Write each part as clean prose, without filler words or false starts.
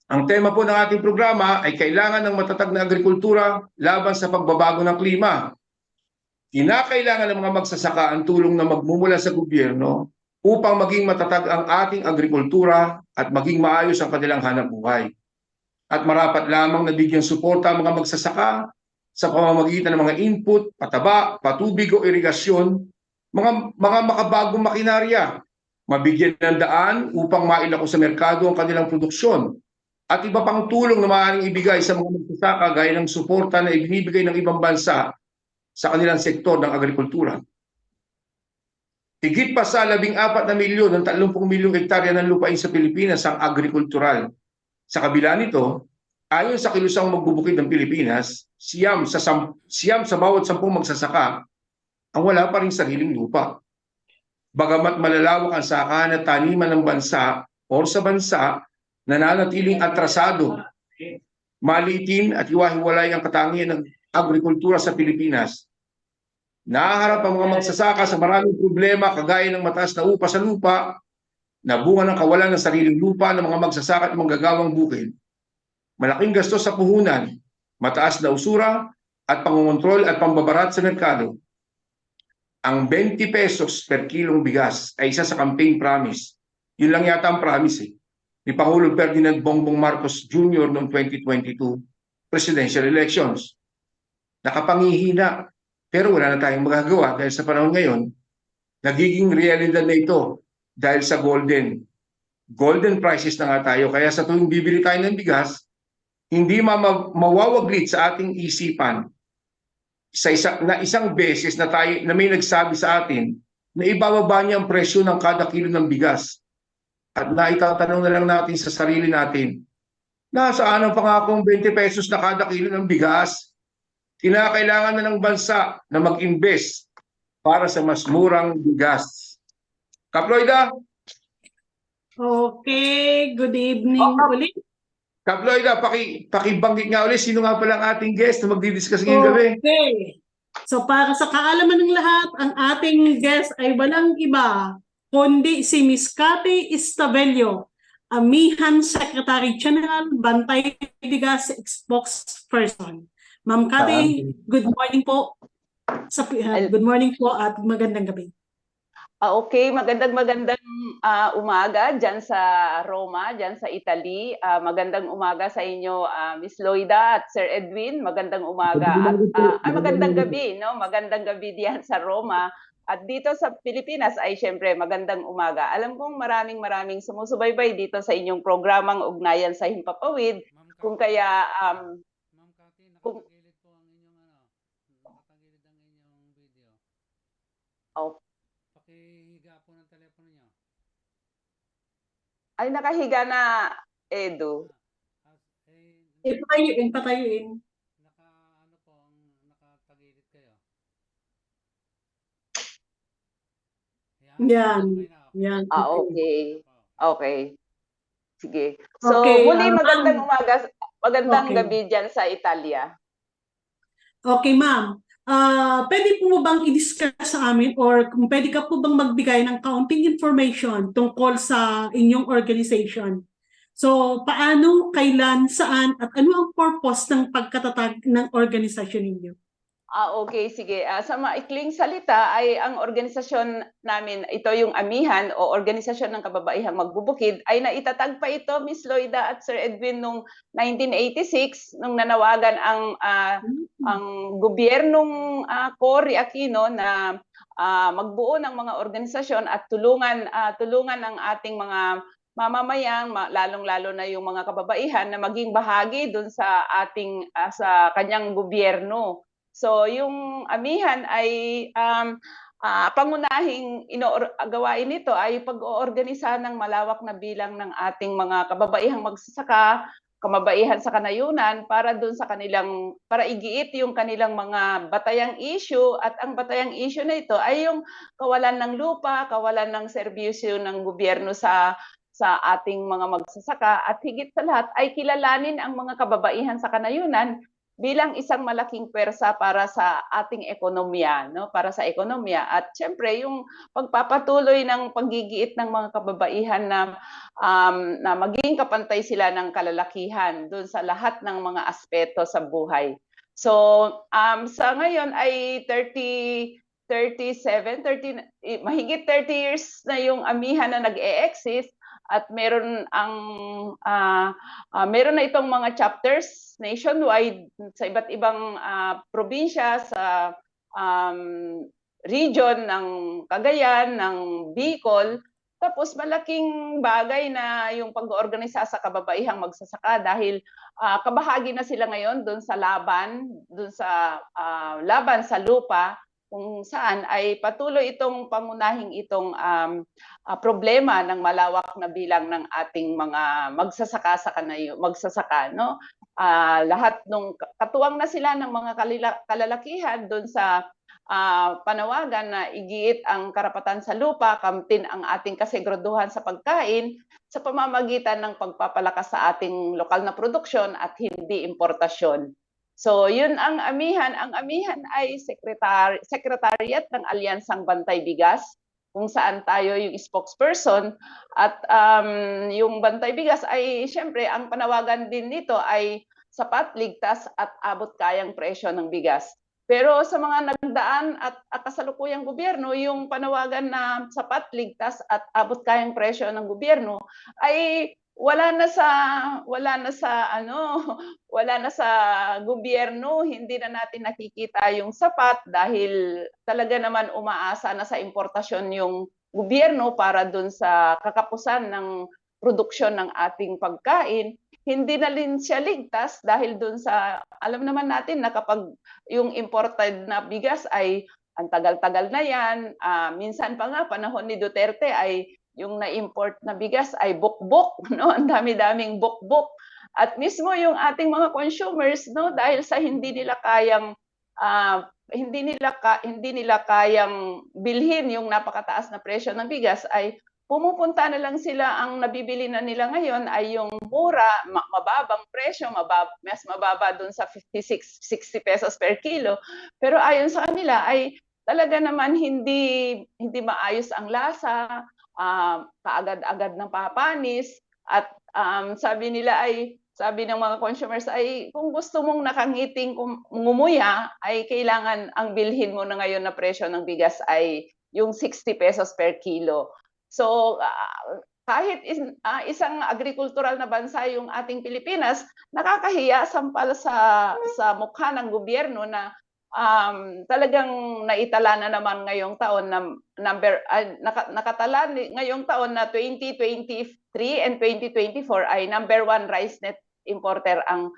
Ang tema po ng ating programa ay kailangan ng matatag na agrikultura laban sa pagbabago ng klima. Kinakailangan ng mga magsasaka ang tulong na magmumula sa gobyerno upang maging matatag ang ating agrikultura at maging maayos ang kanilang hanapbuhay. At marapat lamang na bigyan suporta ang mga magsasaka sa pamamagitan ng mga input, pataba, patubig o irigasyon, mga makabagong makinarya, mabigyan ng daan upang mailako sa merkado ang kanilang produksyon, at iba pang tulong na maaaring ibigay sa mga magsasaka gaya ng suporta na ibinibigay ng ibang bansa sa kanilang sektor ng agrikultura. Higit pa sa 14 milyon ng 30 milyong hektarya ng lupain sa Pilipinas ang agrikultural. Sa kabila nito, ayon sa kilusang magbubukid ng Pilipinas, siyam sa bawat 10 magsasaka ang wala pa ring sariling lupa. Bagamat malalawak ang sakahan at taniman ng bansa o sa bansa, nananatiling atrasado, maliitin at hiwa-hiwalay ang katangian ng agrikultura sa Pilipinas. Nahaharap ang mga magsasaka sa maraming problema kagaya ng mataas na upa sa lupa, na bunga ng kawalan ng sariling lupa ng mga magsasaka at manggagawang bukid, malaking gastos sa puhunan, mataas na usura at pangongontrol at pambabarat sa merkado. Ang 20 pesos per kilong bigas ay isa sa campaign promise. Yun lang yata ang promise ni Pangulong Ferdinand Bongbong Marcos Jr. noong 2022 presidential elections. Nakapangihina, pero wala na tayong magagawa dahil sa panahon ngayon, nagiging realidad na ito dahil sa golden prices na nga tayo. Kaya sa tuwing bibili tayo ng bigas, hindi mawawaglit sa ating isipan sa isang beses na may nagsabi sa atin na ibababa niya ang presyo ng kada kilo ng bigas. At naitatanong na lang natin sa sarili natin, nasaan ang pangakong 20 pesos na kada kilo ng bigas? Kinakailangan na ng bansa na mag-invest para sa mas murang bigas. Kaploida? Okay, good evening ulit. Kaploida, pakibanggit nga ulit, sino nga pala ang ating guest na magdidiscuss ngayong gabi? Okay. So para sa kaalaman ng lahat, ang ating guest ay walang iba kundi si Ms. Cathy Estavello, Amihan Secretary General, Bantay Bigas Spokesperson. Ma'am Cathy, good morning po. Good morning po at magandang gabi. Okay, magandang umaga dyan sa Roma, dyan sa Italy. Magandang umaga sa inyo, Miss Loida at Sir Edwin. Magandang umaga at magandang gabi, no? Magandang gabi diyan sa Roma. At dito sa Pilipinas ay syempre magandang umaga. Alam kong maraming sumusubaybay dito sa inyong programang Ugnayan sa Himpapawid. Kung kaya Ma'am Cathy, nakatagilid po ang inyong nakatagilid ang inyong video. Oh. Pakihiga po ng telepono niyo. Ay, nakahiga na, Edu. Patayuin. Nakatagilid kayo. Yan. Okay. Okay. Sige. So, Okay, muli magandang umaga, magandang okay. gabi dyan sa Italia. Okay, ma'am. Pwede po mo bang i-discuss sa amin or kung pwede ka po bang magbigay ng kaunting information tungkol sa inyong organization? So, paano, kailan, saan, at ano ang purpose ng pagkatatag ng organisasyon ninyo? Okay, sige. Sa maikling salita ay ang organisasyon namin, ito yung Amihan o Organisasyon ng Kababaihang Magbubukid, ay naitatag pa ito, Miss Loida at Sir Edwin, noong 1986, nung nanawagan ang gobyernong Cory Aquino na magbuo ng mga organisasyon at tulungan ang ating mga mamamayang, lalong-lalo na yung mga kababaihan na maging bahagi dun sa ating sa kanyang gobyerno. So yung Amihan ay pangunahing gawain nito ay pag-oorganisa ng malawak na bilang ng ating mga kababaihang magsasaka, kababaihan sa kanayunan para doon sa kanilang, para igiit yung kanilang mga batayang issue, at ang batayang issue na ito ay yung kawalan ng lupa, kawalan ng serbisyo ng gobyerno sa ating mga magsasaka, at higit sa lahat ay kilalanin ang mga kababaihan sa kanayunan bilang isang malaking pwersa para sa ating ekonomiya, no? Para sa ekonomiya. At siyempre, yung pagpapatuloy ng paggigiit ng mga kababaihan na maging kapantay sila ng kalalakihan doon sa lahat ng mga aspeto sa buhay. So, sa ngayon ay mahigit 30 years na yung amihan na nag-e-exist at meron na itong mga chapters nationwide sa iba't ibang probinsya sa region ng Cagayan, ng Bicol. Tapos malaking bagay na yung pag-oorganisa sa kababaihang magsasaka dahil kabahagi na sila ngayon doon sa laban sa lupa, kung saan ay patuloy itong pangunahing itong problema ng malawak na bilang ng ating mga magsasaka, no? Lahat nung katuwang na sila ng mga kalalakihan doon sa panawagan na igiit ang karapatan sa lupa, kamtin ang ating kasiguraduhan sa pagkain sa pamamagitan ng pagpapalakas sa ating lokal na produksyon at hindi importasyon. So, yun ang amihan. Ang amihan ay secretariat ng Alyansang Bantay Bigas, kung saan tayo yung spokesperson. At yung Bantay Bigas ay, syempre, ang panawagan din nito ay sapat, ligtas at abot kayang presyo ng bigas. Pero sa mga nagdaan at kasalukuyang gobyerno, yung panawagan na sapat, ligtas at abot kayang presyo ng gobyerno ay wala na sa gobyerno, hindi na natin nakikita yung sapat dahil talaga naman umaasa na sa importasyon yung gobyerno para dun sa kakapusan ng produksyon ng ating pagkain. Hindi na rin siya ligtas dahil dun sa, alam naman natin na kapag yung imported na bigas ay ang tagal-tagal na yan, minsan pa nga panahon ni Duterte ay yung na-import na bigas ay bukbok, no? Ang dami-daming bukbok. At mismo yung ating mga consumers, no, dahil sa hindi nila kayang bilhin yung napakataas na presyo ng bigas, ay pumupunta na lang sila, ang nabibili na nila ngayon ay yung mura, mababang presyo, mas mababa dun sa 56, 60 pesos per kilo. Pero ayon sa kanila ay talaga naman hindi maayos ang lasa, kaagad-agad ng papanis, at sabi ng mga consumers ay kung gusto mong nakangiting ngumuya ay kailangan ang bilhin mo na ngayon na presyo ng bigas ay yung 60 pesos per kilo. So kahit isang agrikultural na bansa yung ating Pilipinas, nakakahiya sampal sa mukha ng gobyerno na talagang naitala na naman ngayong taon na nakatala ngayong taon na 2023 and 2024 ay number 1 rice net importer ang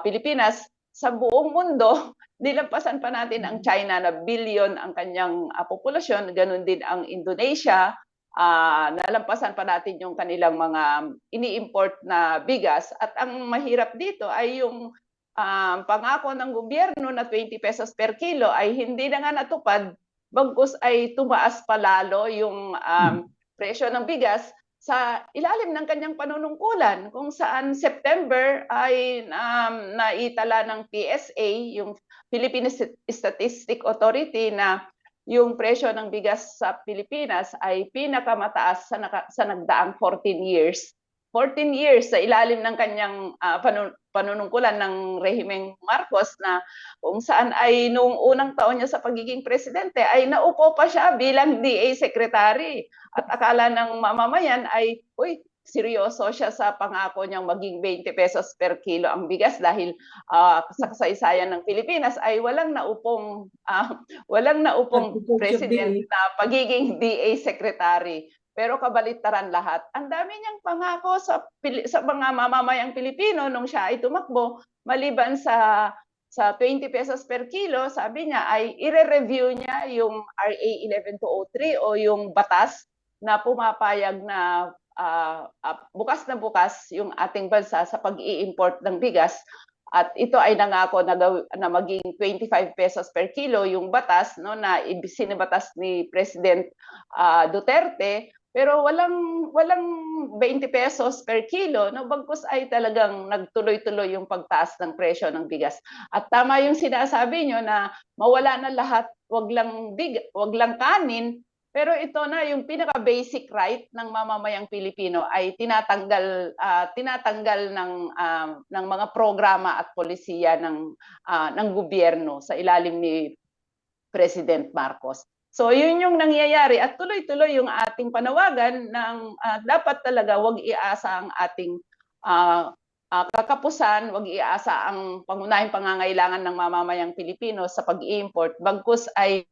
Pilipinas sa buong mundo. Nilampasan pa natin ang China na billion ang kanyang populasyon, ganun din ang Indonesia. Nalampasan pa natin yung kanilang mga ini-import na bigas. At ang mahirap dito ay yung pangako ng gobyerno na 20 pesos per kilo ay hindi na nga natupad, bagkus ay tumaas pa lalo yung presyo ng bigas sa ilalim ng kanyang panunungkulan, kung saan September ay naitala ng PSA, yung Philippine Statistics Authority, na yung presyo ng bigas sa Pilipinas ay pinakamataas sa nagdaang 14 years. 14 years sa ilalim ng kanyang panunungkulan ng rehimeng Marcos, na kung saan ay noong unang taon niya sa pagiging presidente ay naupo pa siya bilang DA Secretary. At akala ng mamamayan ay, seryoso siya sa pangako niyang maging 20 pesos per kilo ang bigas dahil sa kasaysayan ng Pilipinas ay walang naupong president na pagiging DA Secretary. Pero kabaliktaran lahat. Ang dami niyang pangako sa mga mamamayang Pilipino nung siya ay tumakbo, maliban sa 20 pesos per kilo, sabi niya ay ire-review niya yung RA 11203 o yung batas na pumapayag na bukas na bukas yung ating bansa sa pag-i-import ng bigas. At ito ay nangako na maging 25 pesos per kilo yung batas, no, na sinibatas ni President Duterte. pero walang 20 pesos per kilo, no, bagkus ay talagang nagtuloy-tuloy yung pagtaas ng presyo ng bigas. At tama yung sinasabi nyo na mawala na lahat, wag lang kanin, pero ito na yung pinaka-basic right ng mamamayang Pilipino ay tinatanggal ng mga programa at polisiya ng gobyerno sa ilalim ni President Marcos. So yun yung nangyayari at tuloy-tuloy yung ating panawagan ng dapat talaga wag iasa ang ating kakapusan, wag iasa ang pangunahing pangangailangan ng mamamayang Pilipino sa pag-import, bagkus ay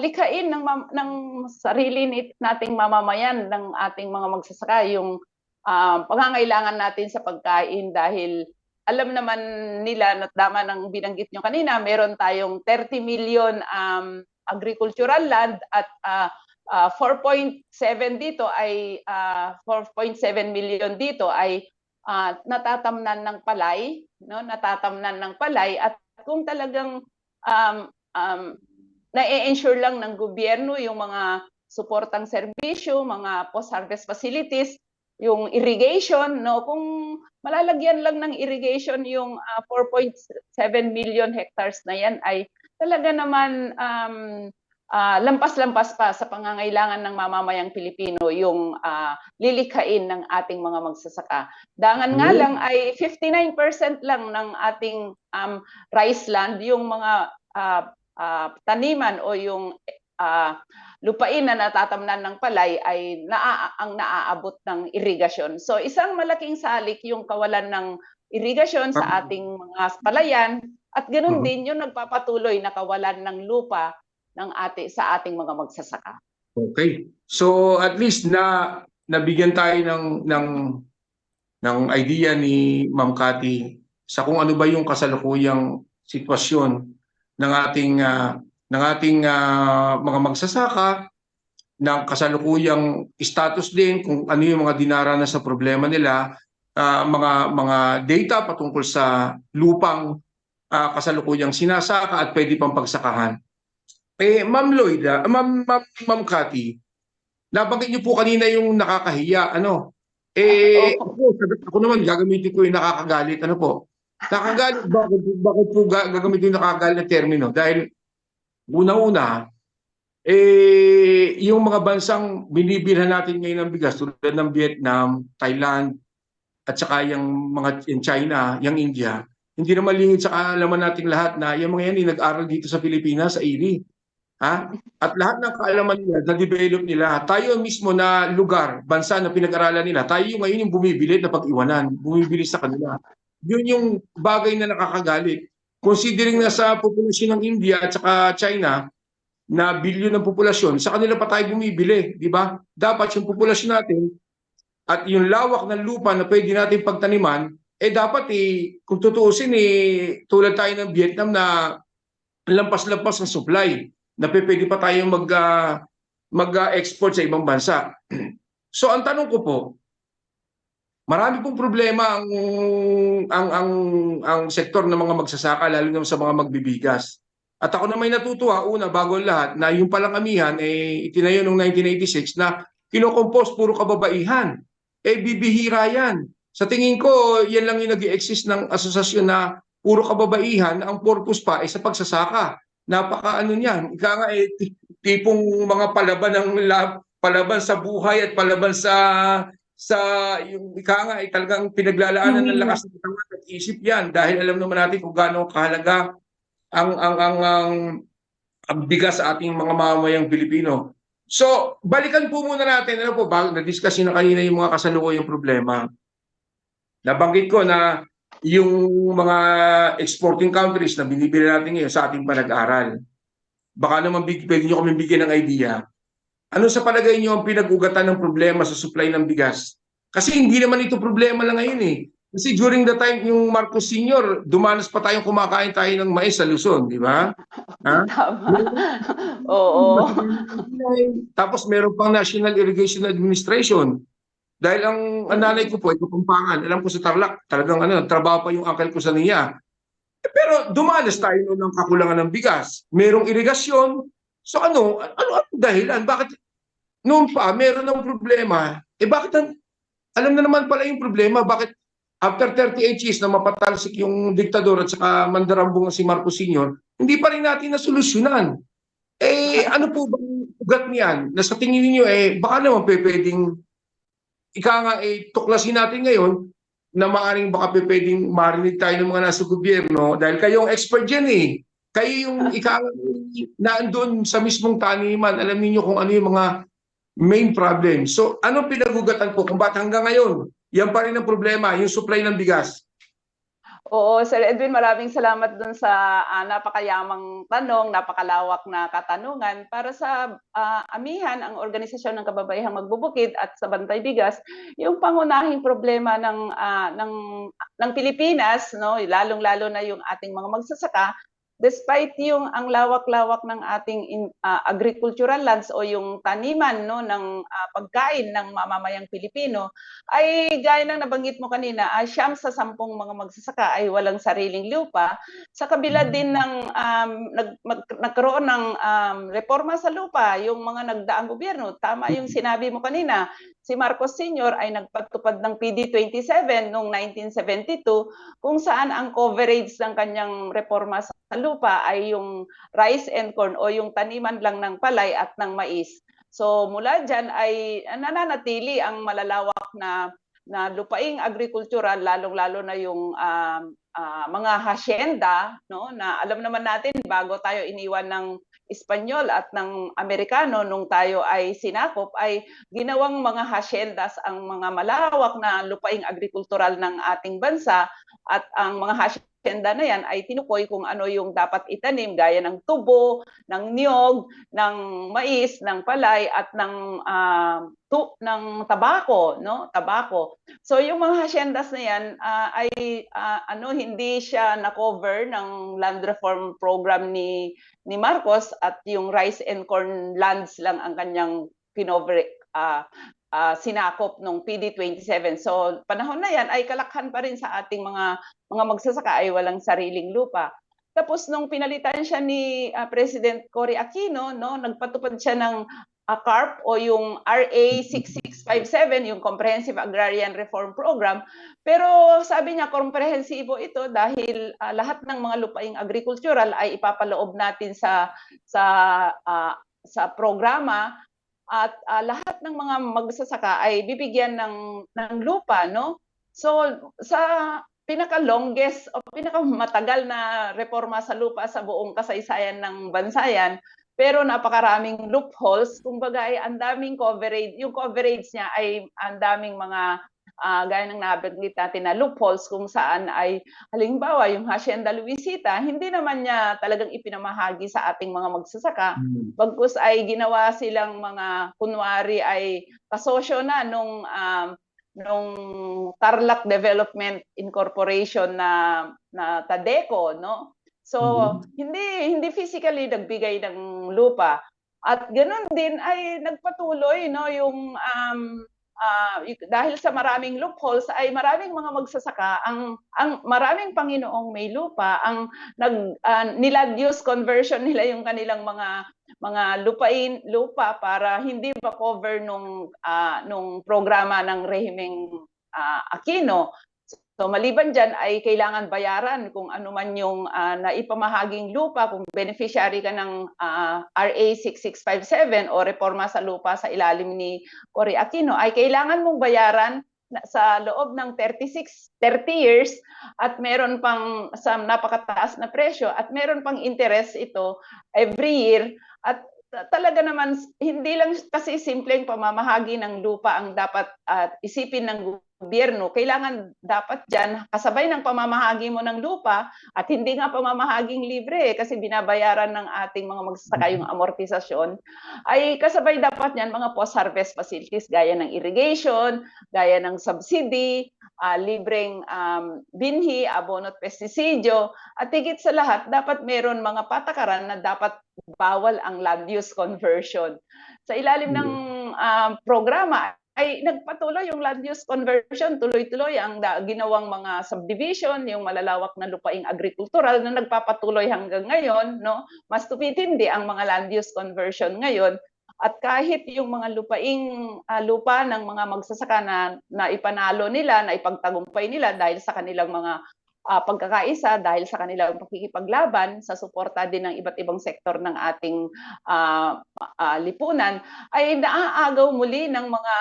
likhain ng sarili nating mamamayan, ng ating mga magsasaka yung pangangailangan natin sa pagkain, dahil alam naman nila na tama ng binanggit nyo kanina, meron tayong 30 million agricultural land at 4.7 dito ay 4.7 million dito ay natatamnan ng palay, no? Natatamnan ng palay, at kung talagang na-ensure lang ng gobyerno yung mga suportang serbisyo, mga post-harvest facilities, yung irrigation, no, kung malalagyan lang ng irrigation yung 4.7 million hectares na yan, ay talaga naman lampas-lampas pa sa pangangailangan ng mamamayang Pilipino yung lilikhain ng ating mga magsasaka. Dangan nga lang ay 59% lang ng ating rice land, yung mga taniman o yung lupain na natatamnan ng palay ay ang naaabot ng irigasyon. So isang malaking salik yung kawalan ng irigasyon sa ating mga palayan, at ganoon din yung nagpapatuloy na kawalan ng lupa sa ating mga magsasaka. Okay. So at least nabigyan tayo ng idea ni Ma'am Cathy sa kung ano ba yung kasalukuyang sitwasyon ng ating mga magsasaka, ng kasalukuyang status din, kung ano yung mga dinaranas sa problema nila, mga data patungkol sa lupang kasalukuyang sinasaka at pwede pang pagsakahan. Ma'am Lloyda, Ma'am Cathy, nabanggit niyo po kanina yung nakakahiya, ano? Ako naman gagamitin ko yung nakakagalit, ano po? Nakakagalit, bakit po gagamitin yung nakakagalit na termino? Dahil unang-una, yung mga bansang binibilhan natin ngayon ng bigas tulad ng Vietnam, Thailand, at saka yung China, yung India, hindi naman lingid sa kaalaman nating lahat na yung mga yan nag-aral dito sa Pilipinas, sa IRI. Ha? At lahat ng kaalaman nila, na-develop nila, tayo mismo na lugar, bansa na pinag-aralan nila, tayo ngayon yung bumibili na pag-iwanan, bumibili sa kanila. Yun yung bagay na nakakagalit. Considering na sa populasyon ng India at saka China, na bilyon ng populasyon, sa kanila pa tayo bumibili, di ba? Dapat yung populasyon natin at yung lawak ng lupa na pwede natin pagtaniman, dapat kung tutuusin tulad tayo ng Vietnam na lampas-lampas ng supply, na pwede pa tayong mag-export sa ibang bansa. So ang tanong ko po, marami pong problema ang sektor ng mga magsasaka, lalo na sa mga magbibigas. At ako na may natutuwa, una, bago lahat, na yung palang amihan, itinayo noong 1986 na kinokompose puro kababaihan. Bibihira yan. Sa tingin ko, yan lang yung nag-i-exist ng asosasyon na puro kababaihan, ang purpose pa ay sa pagsasaka. Napaka-ano niyan. Ika nga, tipong mga palaban sa buhay at palaban sa yung ika nga, talagang pinaglalaanan ng lakas ng katawan at isip yan. Dahil alam naman natin kung gaano kahalaga ang bigas sa ating mga mamamayang Pilipino. So, balikan po muna natin, ano po, bago na-discuss na kanina yung mga kasalukuyang problema. Nabanggit ko na yung mga exporting countries na binibili natin ngayon sa ating panag-aral. Baka naman pwede nyo kami bigyan ng idea. Ano sa palagay nyo ang pinag-ugatan ng problema sa supply ng bigas? Kasi hindi naman ito problema lang ngayon Kasi during the time yung Marcos Sr., dumanas pa tayong kumakain tayo ng mais sa Luzon, di ba? Tama. Oo. Tapos meron pang National Irrigation Administration. Dahil ang nanay ko po ay Kapampangan. Alam ko sa Tarlac, talagang trabaho pa yung uncle ko sa niya. Pero dumanas tayo noon ng kakulangan ng bigas. Merong irigasyon. So ano dahilan? Bakit noon pa meron ng problema, alam na naman pala yung problema, bakit after 38 years na mapatalsik yung diktador at saka mandarambong si Marcos Sr., hindi pa rin natin nasolusyonan. Ano po bang ugat niyan? Na sa tingin niyo baka naman pwedeng tuklasin natin ngayon na maaaring baka pwedeng marinig tayo ng mga nasa gobyerno dahil kayong expert dyan Kayo yung naandun sa mismong taniman, alam niyo kung ano yung mga main problem. So, ano pinagugatan po kung ba't hanggang ngayon, yan pa rin ang problema, yung supply ng bigas? Oo, Sir Edwin, maraming salamat dun sa napakayamang tanong, napakalawak na katanungan. Para sa Amihan, ang Organisasyon ng Kababaihang Magbubukid at sa Bantay Bigas, yung pangunahing problema ng Pilipinas, no, lalong-lalo na yung ating mga magsasaka, despite yung ang lawak-lawak ng ating agricultural lands o yung taniman, no, ng pagkain ng mamamayang Pilipino, ay gaya ng nabanggit mo kanina, 9 sa 10 mga magsasaka ay walang sariling lupa. Sa kabila din ng nagkaroon ng reforma sa lupa, yung mga nagdaang gobyerno, tama yung sinabi mo kanina, si Marcos Sr. ay nagpatupad ng PD 27 noong 1972 kung saan ang coverage ng kanyang reforma sa lupa ay yung rice and corn o yung taniman lang ng palay at ng mais. So mula dyan ay nananatili ang malalawak na lupaing agrikultural, lalong-lalo na yung mga hacienda, no, na alam naman natin bago tayo iniwan ng Espanyol at ng Amerikano nung tayo ay sinakop, ay ginawang mga haciendas ang mga malawak na lupaing agrikultural ng ating bansa, at ang mga hacienda na yan ay tinukoy kung ano yung dapat itanim gaya ng tubo, ng niyog, ng mais, ng palay at ng tabako, no? Tabako. So yung mga haciendas na yan ay hindi siya na-cover ng land reform program ni Marcos, at yung rice and corn lands lang ang kanyang sinakop nung PD 27. So panahon na yan ay kalakhan pa rin sa ating mga magsasaka ay walang sariling lupa. Tapos nung pinalitan siya ni President Cory Aquino, no, nagpatupad siya ng CARP o yung RA 6657, yung Comprehensive Agrarian Reform Program. Pero sabi niya komprehensibo ito dahil lahat ng mga lupaing agricultural ay ipapaloob natin sa programa, at lahat ng mga magsasaka ay bibigyan ng lupa, no? So sa pinaka-longest o pinaka-matagal na reforma sa lupa sa buong kasaysayan ng bansayan, pero napakaraming loopholes, kumbaga ay ang daming coverage, yung coverage niya ay ang daming mga gaya ng nabanggit natin na loopholes, kung saan ay halimbawa yung Hacienda Luisita, hindi naman niya talagang ipinamahagi sa ating mga magsasaka, bagkus ay ginawa silang mga kunwari ay kasosyo na nung Tarlac Development Incorporation na Tadeco, no? So hindi physically nagbigay ng lupa, at ganoon din ay nagpatuloy, no, yung dahil sa maraming loopholes ay maraming mga magsasaka ang maraming Panginoong may lupa ang nilad use conversion nila yung kanilang mga lupa para hindi ma-cover nung programa ng rehimeng Aquino. So maliban dyan ay kailangan bayaran kung ano man yung naipamahaging lupa, kung beneficiary ka ng RA 6657 o reforma sa lupa sa ilalim ni Cory Aquino, ay kailangan mong bayaran sa loob ng 30 years, at meron pang sa napakataas na presyo, at meron pang interest ito every year. At talaga naman hindi lang kasi simpleng pamamahagi ng lupa ang dapat isipin ng gobyerno. Kailangan dapat dyan kasabay ng pamamahagi mo ng lupa, at hindi nga pamamahaging libre kasi binabayaran ng ating mga magsasaka yung amortisasyon, ay kasabay dapat yan mga post-harvest facilities gaya ng irrigation, gaya ng subsidy, libreng binhi, abono at pestisidyo, at higit sa lahat dapat meron mga patakaran na dapat bawal ang land use conversion. Sa ilalim ng programa ay nagpatuloy yung land use conversion, tuloy-tuloy ang ginawang mga subdivision, yung malalawak na lupaing agrikultural na nagpapatuloy hanggang ngayon, no? Mas tupitindi ang mga land use conversion ngayon. At kahit yung mga lupa ng mga magsasaka na ipanalo nila, na ipagtagumpay nila dahil sa kanilang mga pagkakaisa, dahil sa kanilang pakikipaglaban sa suporta din ng iba't ibang sektor ng ating lipunan, ay naaagaw muli ng mga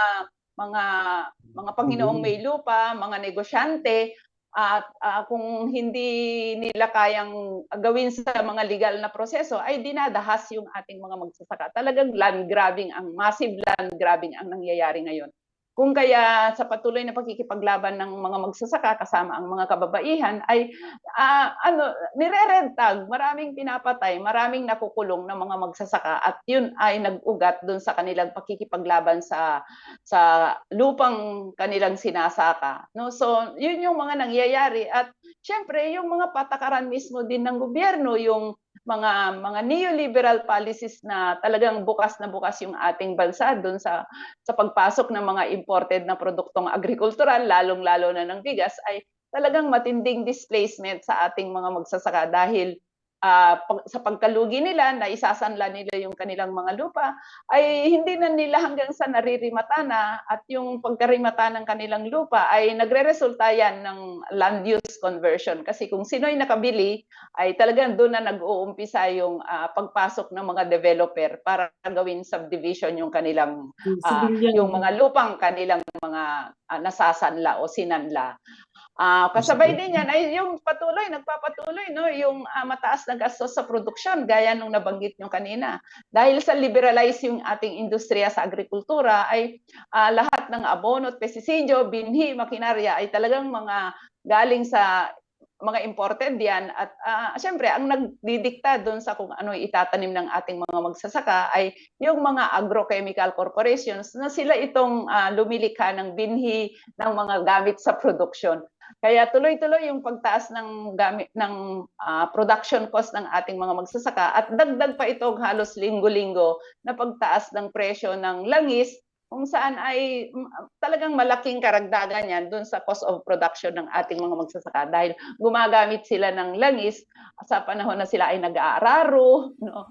Panginoong may lupa, mga negosyante, at kung hindi nila kayang gawin sa mga legal na proseso, ay dinadahas yung ating mga magsasaka. Talagang land grabbing, massive land grabbing ang nangyayari ngayon. Kung kaya sa patuloy na pagkikipaglaban ng mga magsasaka kasama ang mga kababaihan ay nirerentag, maraming pinapatay, maraming nakukulong ng mga magsasaka, at yun ay nag-ugat doon sa kanilang pakikipaglaban sa lupang kanilang sinasaka. No? So, yun yung mga nangyayari, at syempre yung mga patakaran mismo din ng gobyerno, yung mga neoliberal policies na talagang bukas na bukas yung ating bansa doon sa pagpasok ng mga imported na produktong agrikultural, lalong-lalo na ng bigas, ay talagang matinding displacement sa ating mga magsasaka dahil sa pagkalugi nila, na isasanla nila yung kanilang mga lupa, ay hindi na nila hanggang sa naririmata na, at yung pagkarimata ng kanilang lupa ay nagre-resulta yan ng land use conversion. Kasi kung sino'y nakabili, ay talagang doon na nag-uumpisa yung pagpasok ng mga developer para gawin subdivision yung kanilang yung mga lupang kanilang mga nasasanla o sinanla. Kasabay din yan ay yung nagpapatuloy yung mataas na gastos sa produksyon, gaya nung nabanggit nyo kanina. Dahil sa liberalize yung ating industriya sa agrikultura, ay lahat ng abono at pestisidyo, binhi, makinarya ay talagang mga galing sa mga imported yan, at syempre ang nagdidikta doon sa kung ano itatanim ng ating mga magsasaka ay yung mga agrochemical corporations, na sila itong lumilikha ng binhi ng mga gamit sa produksyon. Kaya tuloy-tuloy yung pagtaas ng production cost ng ating mga magsasaka, at dagdag pa ito halos linggo-linggo na pagtaas ng presyo ng langis, kung saan ay talagang malaking karagdagan yan doon sa cost of production ng ating mga magsasaka, dahil gumagamit sila ng langis sa panahon na sila ay nag-aararo, no?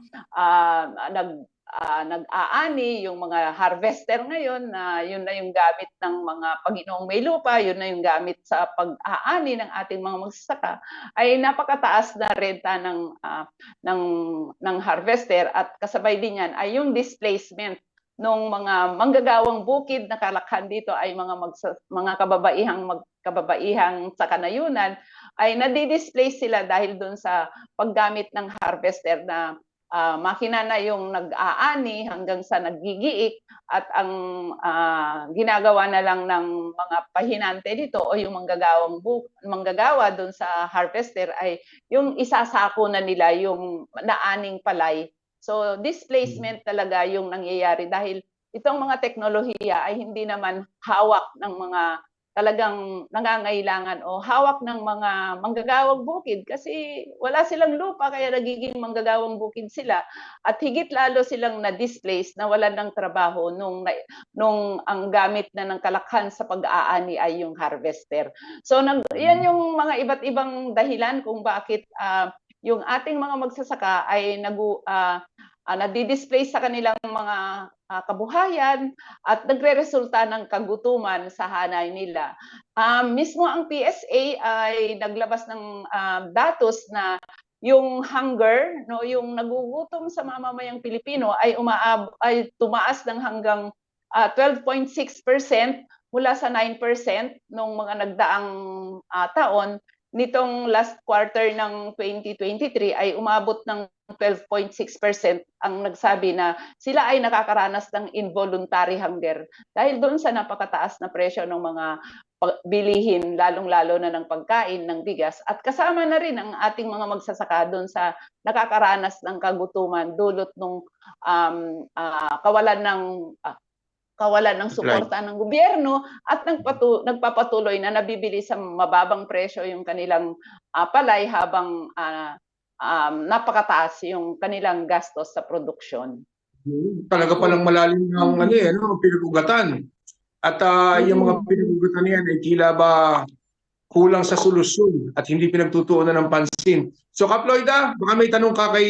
Nag-aani, yung mga harvester ngayon, na yun na yung gamit ng mga Panginoong may lupa, yun na yung gamit sa pag-aani ng ating mga magsasaka, ay napakataas na renta ng harvester, at kasabay din yan ay yung displacement ng mga manggagawang bukid na kalakhan dito ay mga kababaihang sa kanayunan, ay nadi-displace sila dahil doon sa paggamit ng harvester na makina na yung nag-aani hanggang sa naggigiik, at ang ginagawa na lang ng mga pahinante dito o yung manggagawa doon sa harvester ay yung isasako na nila yung naaning palay. So displacement talaga yung nangyayari, dahil itong mga teknolohiya ay hindi naman hawak ng mga talagang nangangailangan o hawak ng mga manggagawang bukid, kasi wala silang lupa kaya nagiging manggagawang bukid sila, at higit lalo silang na-displace, na wala ng trabaho nung ang gamit na ng kalakhan sa pag-aani ay yung harvester. So yan yung mga iba't ibang dahilan kung bakit yung ating mga magsasaka ay nadi-displace sa kanilang mga kabuhayan, at nagre-resulta ng kagutuman sa hanay nila. Mismo ang PSA ay naglabas ng datos na yung hunger, no, yung nagugutom sa mamamayang Pilipino ay tumaas ng hanggang 12.6% mula sa 9% nung mga nagdaang taon. Nitong last quarter ng 2023 ay umabot ng 12.6% ang nagsabi na sila ay nakakaranas ng involuntary hunger dahil doon sa napakataas na presyo ng mga bilihin, lalong-lalo na ng pagkain, ng bigas, at kasama na rin ang ating mga magsasaka doon sa nakakaranas ng kagutuman dulot ng kawalan ng suporta ng gobyerno, at nagpapatuloy na nabibili sa mababang presyo yung kanilang palay, habang napakataas yung kanilang gastos sa produksyon. Talaga palang malalim ng pinag-ugatan. At yung mga pinag-ugatan niyan ay tila ba kulang sa solusyon at hindi pinagtutuunan ng pansin. So Kap Lloyda, baka may tanong ka kay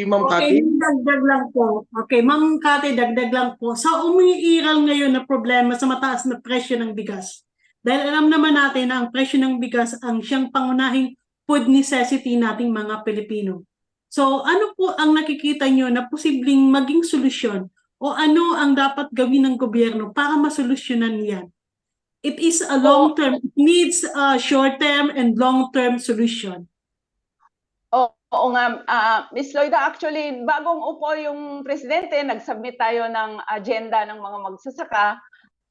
Ma'am Okay, Cathy? dagdag lang po. Okay, Ma'am Cathy, dagdag lang po. Sa umiiral ngayon na problema sa mataas na presyo ng bigas, dahil alam naman natin na ang presyo ng bigas ang siyang pangunahing food necessity nating mga Pilipino. So ano po ang nakikita nyo na posibleng maging solusyon o ano ang dapat gawin ng gobyerno para masolusyonan yan? It is a long-term, it needs a short-term and long-term solution. Oo nga, Miss Lloyda, actually, bagong upo yung presidente, nag-submit tayo ng agenda ng mga magsasaka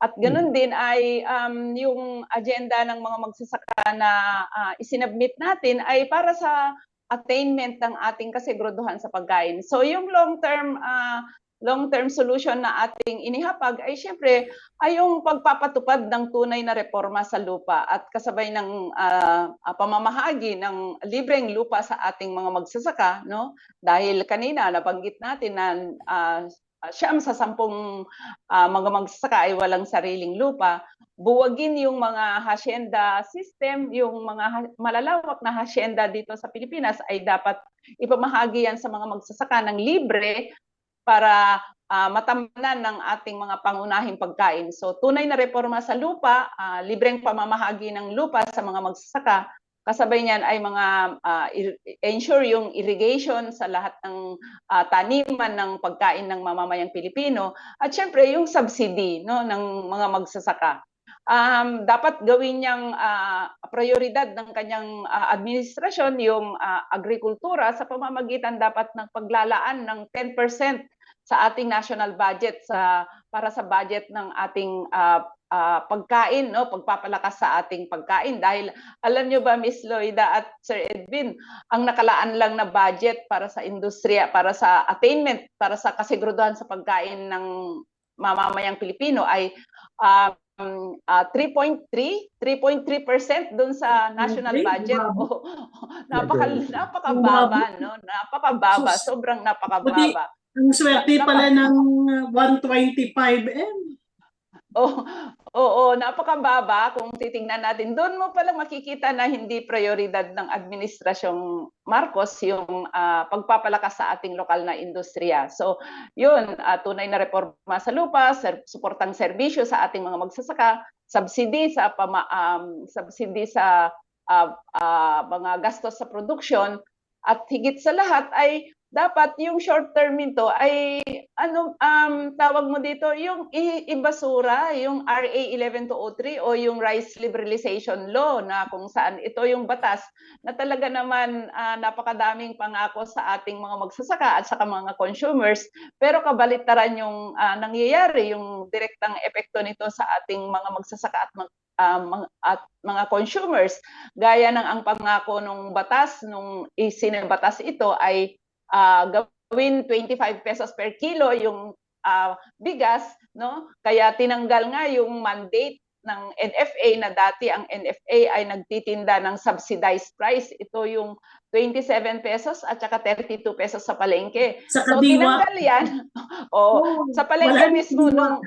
at ganun din ay yung agenda ng mga magsasaka na isinabmit natin ay para sa attainment ng ating kasiguraduhan sa pagkain. So yung long-term solution na ating inihapag ay syempre ay yung pagpapatupad ng tunay na reforma sa lupa at kasabay ng pamamahagi ng libreng lupa sa ating mga magsasaka, no? Dahil kanina nabanggit natin na 9 sa 10 mga magsasaka ay walang sariling lupa. Buwagin yung mga hacienda system, yung mga malalawak na hacienda dito sa Pilipinas ay dapat ipamahagi yan sa mga magsasaka ng libre para matamnan ng ating mga pangunahing pagkain. So tunay na reforma sa lupa, libreng pamamahagi ng lupa sa mga magsasaka, kasabay niyan ay mga ensure yung irrigation sa lahat ng taniman ng pagkain ng mamamayang Pilipino at syempre yung subsidy, no, ng mga magsasaka. Dapat gawin niyang prioridad ng kanyang administrasyon yung agrikultura sa pamamagitan dapat ng paglalaan ng 10% sa ating national budget para sa budget ng ating pagkain, no, pagpapalakas sa ating pagkain. Dahil alam nyo ba, Miss Lloyda at Sir Edwin, ang nakalaan lang na budget para sa industriya, para sa attainment, para sa kasiguraduhan sa pagkain ng mamamayang Pilipino ay 3.3% doon sa national budget. Napakababa, no? Napakababa, sobrang napakababa. Ang swerte pala ng 125M. Oo, napakababa kung titingnan natin. Doon mo palang makikita na hindi prioridad ng Administrasyong Marcos yung pagpapalakas sa ating lokal na industriya. So, yun, tunay na reforma sa lupa, suportang serbisyo sa ating mga magsasaka, subsidy sa mga gastos sa produksyon, at higit sa lahat ay dapat yung short term nito ay tawag mo dito yung ibasura yung RA 11203 o yung Rice Liberalization Law na kung saan ito yung batas na talaga naman napakadaming pangako sa ating mga magsasaka at saka mga consumers, pero kabaliktaran yung nangyayari, yung direktang epekto nito sa ating mga magsasaka at mga consumers, gaya ng ang pangako nung batas nung isinabatas ito ay gawin 25 pesos per kilo yung bigas, no? Kaya tinanggal nga yung mandate ng NFA na dati ang NFA ay nagtitinda ng subsidized price. Ito yung 27 pesos at saka 32 pesos sa palengke. So tinanggal yan. Sa palengke mismo nung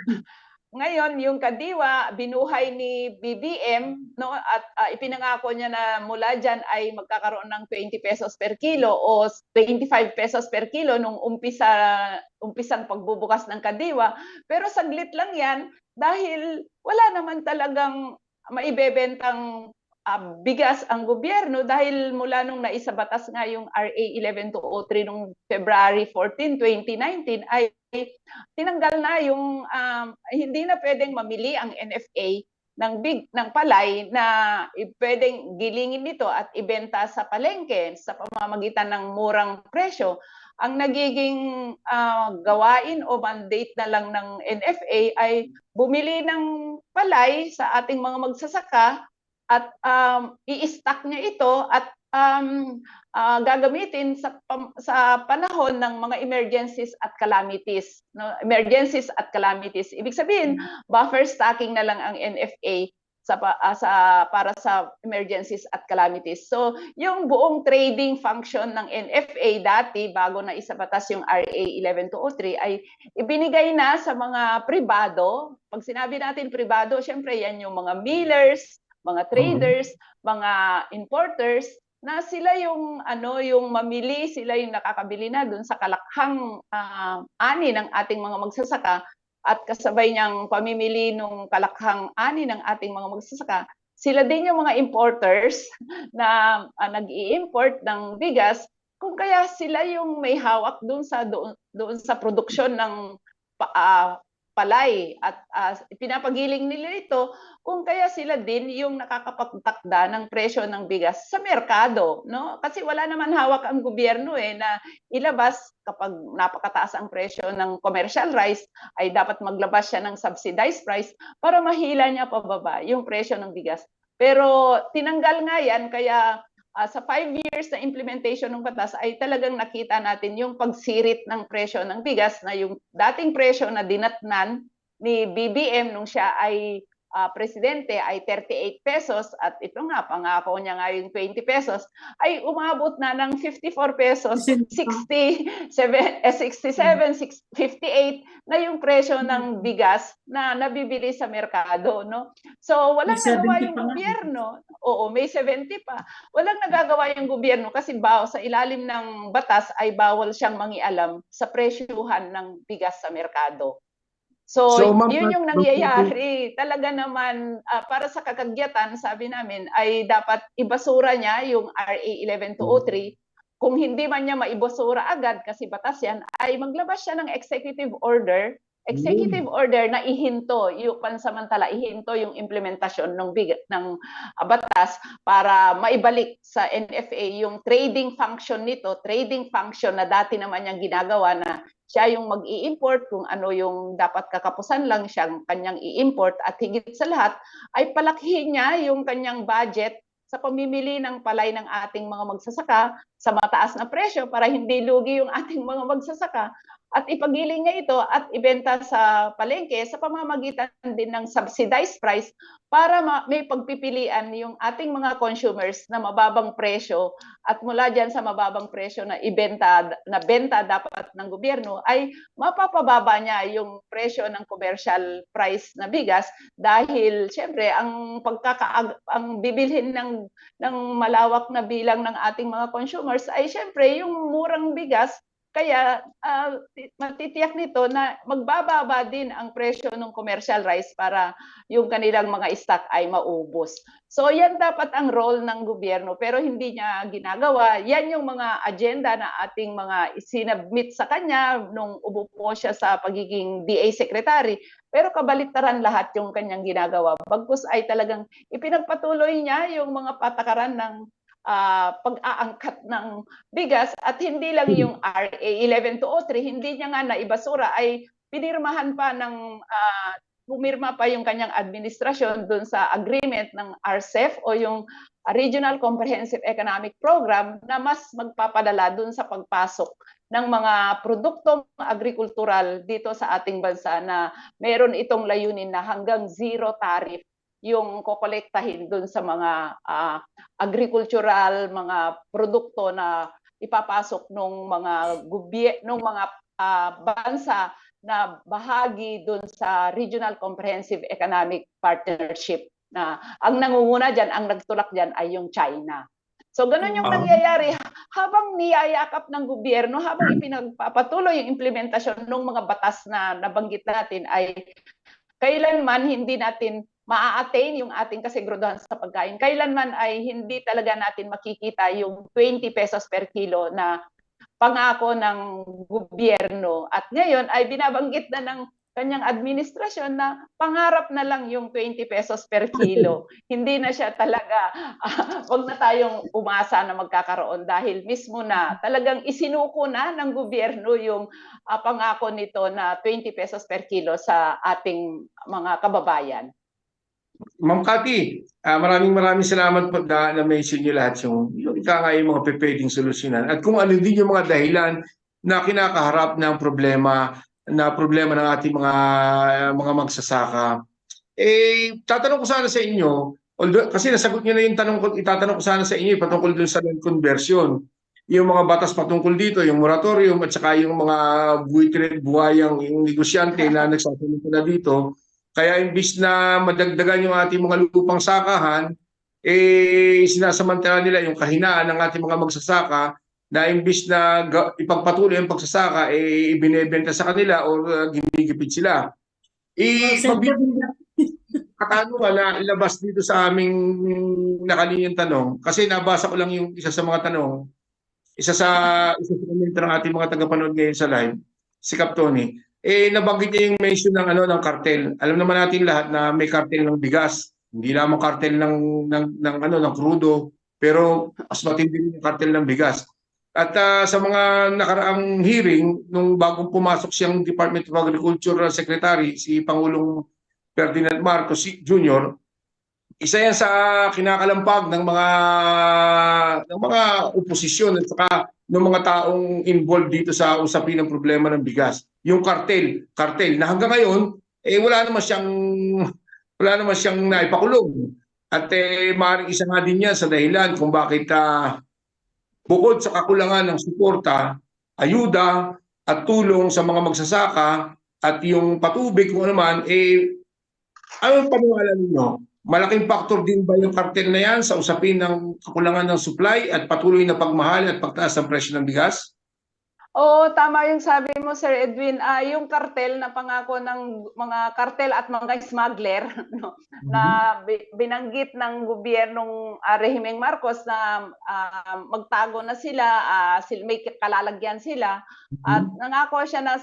ngayon, yung kadiwa, binuhay ni BBM, no, at ipinangako niya na mula dyan ay magkakaroon ng 20 pesos per kilo o 25 pesos per kilo nung umpisang pagbubukas ng kadiwa. Pero saglit lang yan dahil wala naman talagang maibebentang bigas ang gobyerno dahil mula nung naisabatas nga yung RA 11203 nung February 14, 2019 ay tinanggal na yung hindi na pwedeng mamili ang NFA ng palay na pwedeng gilingin nito at ibenta sa palengke sa pamamagitan ng murang presyo. Ang nagiging gawain o mandate na lang ng NFA ay bumili ng palay sa ating mga magsasaka at i-stock niya ito at gagamitin sa panahon ng mga emergencies at calamities, no? Emergencies at calamities. Ibig sabihin, buffer stocking na lang ang NFA para sa emergencies at calamities. So, yung buong trading function ng NFA dati bago na isabatas yung RA 11203 ay ibinigay na sa mga pribado. Pag sinabi natin pribado, syempre yan yung mga millers, mga traders, mga importers, na sila yung yung mamili, sila yung nakakabili na dun sa kalakhang ani ng ating mga magsasaka, at kasabay niyang pamimili ng kalakhang ani ng ating mga magsasaka, sila din yung mga importers na nag-i-import ng bigas, kung kaya sila yung may hawak doon sa produksyon ng palay, at pinapagiling nila ito, kung kaya sila din yung nakakapagtakda ng presyo ng bigas sa merkado, no? Kasi wala naman hawak ang gobyerno na ilabas kapag napakataas ang presyo ng commercial rice, ay dapat maglabas siya ng subsidized price para mahila niya pababa yung presyo ng bigas. Pero tinanggal nga yan, kaya sa 5 years na implementation ng batas ay talagang nakita natin yung pagsirit ng presyo ng bigas, na yung dating presyo na dinatnan ni BBM nung siya ay presidente ay 38 pesos, at ito nga, pangako niya nga yung 20 pesos, ay umabot na ng 54 pesos, 67, 58 na yung presyo ng bigas na nabibili sa merkado, no? So walang nagawa yung gobyerno. Oo, may 70 pa. Walang nagagawa yung gobyerno kasi sa ilalim ng batas ay bawal siyang mangialam sa presyuhan ng bigas sa merkado. So yun yung nangyayari. Talaga naman, para sa kakagyatan, sabi namin, ay dapat ibasura niya yung RA 11203. Kung hindi man niya maibasura agad kasi batas yan, ay maglabas siya ng executive order na ihinto yung pansamantala, ihinto yung implementasyon ng batas para maibalik sa NFA yung trading function nito, na dati naman niyang ginagawa, na siya yung mag-i-import kung ano yung dapat kakapusan lang siyang kanyang i-import, at higit sa lahat ay palakihin niya yung kanyang budget sa pamimili ng palay ng ating mga magsasaka sa mataas na presyo para hindi lugi yung ating mga magsasaka, at ipagiling niya ito at ibenta sa palengke sa pamamagitan din ng subsidized price para may pagpipilian yung ating mga consumers na mababang presyo, at mula dyan sa mababang presyo na benta dapat ng gobyerno ay mapapababa niya yung presyo ng commercial price na bigas, dahil syempre ang bibilhin ng malawak na bilang ng ating mga consumers ay syempre yung murang bigas. Kaya matitiyak nito na magbababa din ang presyo ng commercial rice para yung kanilang mga stock ay maubos. So yan dapat ang role ng gobyerno, pero hindi niya ginagawa. Yan yung mga agenda na ating mga isinabmit sa kanya nung umupo siya sa pagiging DA Secretary. Pero kabaliktaran lahat yung kanyang ginagawa. Bagkus ay talagang ipinagpatuloy niya yung mga patakaran ng pag-aangkat ng bigas, at hindi lang yung RA 11203, hindi niya nga naibasura, ay pinirmahan pa pumirma pa yung kanyang administrasyon doon sa agreement ng RCEP o yung Regional Comprehensive Economic Program, na mas magpapadala doon sa pagpasok ng mga produktong agrikultural dito sa ating bansa, na meron itong layunin na hanggang zero tariff yung kokolektahin doon sa mga agricultural, mga produkto na ipapasok ng mga bansa na bahagi doon sa Regional Comprehensive Economic Partnership, na ang nangunguna dyan, ang nagtulak dyan ay yung China. So ganun yung nangyayari habang niyayakap ng gobyerno, habang ipinagpapatuloy yung implementasyon ng mga batas na nabanggit natin, ay kailanman hindi natin ma-attain yung ating kasiguraduhan sa pagkain. Kailanman ay hindi talaga natin makikita yung 20 pesos per kilo na pangako ng gobyerno. At ngayon ay binabanggit na ng kanyang administrasyon na pangarap na lang yung 20 pesos per kilo. Hindi na siya talaga, wag na tayong umasa na magkakaroon, dahil mismo na talagang isinuko na ng gobyerno yung pangako nito na 20 pesos per kilo sa ating mga kababayan. Ma'am Cathy, maraming salamat po na mention niyo lahat yung mga pwedeng solusyonan, at kung ano din yung mga dahilan na kinakaharap ng problema ng ating mga magsasaka. Tatanong ko sana sa inyo, kasi nasagot niyo na yung itatanong ko sana sa inyo patungkol dun sa land conversion. Yung mga batas patungkol dito, yung moratorium, at saka yung mga buwayang yung negosyante na nagsasalita na dito. Kaya imbis na madagdagan yung ating mga lupang sakahan, sinasamantala nila yung kahinaan ng ating mga magsasaka na imbis na ipagpatuloy ang pagsasaka, ibinebenta sa kanila o ginigipit sila. Mabibigyan katanungan na ilabas dito sa aming nakalinyang tanong kasi nabasa ko lang yung isa sa mga tanong, isa sa komento ng ating mga tagapanood ngayon sa live, si Kap Tony. Nabanggit niya yung mention ng ng kartel. Alam naman natin lahat na may kartel ng bigas, hindi lamang kartel ng crudo, pero mas matindi yung kartel ng bigas. At sa mga nakaraang hearing, nung bagong pumasok siyang Department of Agriculture Secretary, si Pangulong Ferdinand Marcos Jr., isa yan sa kinakalampag ng mga oposisyon at saka ng mga taong involved dito sa usapin ng problema ng bigas. Yung kartel na hanggang ngayon wala naman siyang naipakulong. At maaaring isa nga din yan sa dahilan kung bakit bukod sa kakulangan ng suporta, ayuda at tulong sa mga magsasaka at yung patubig kung ano man, ano ang paniwala ninyo? Malaking factor din ba yung kartel na yan sa usapin ng kakulangan ng supply at patuloy na pagmahal at pagtaas ng presyo ng bigas? Oo, tama yung sabi mo, Sir Edwin. Yung kartel na pangako ng mga kartel at mga smuggler no, na binanggit ng gobyernong rehimeng Marcos na magtago na sila, may kalalagyan sila. At nangako siya na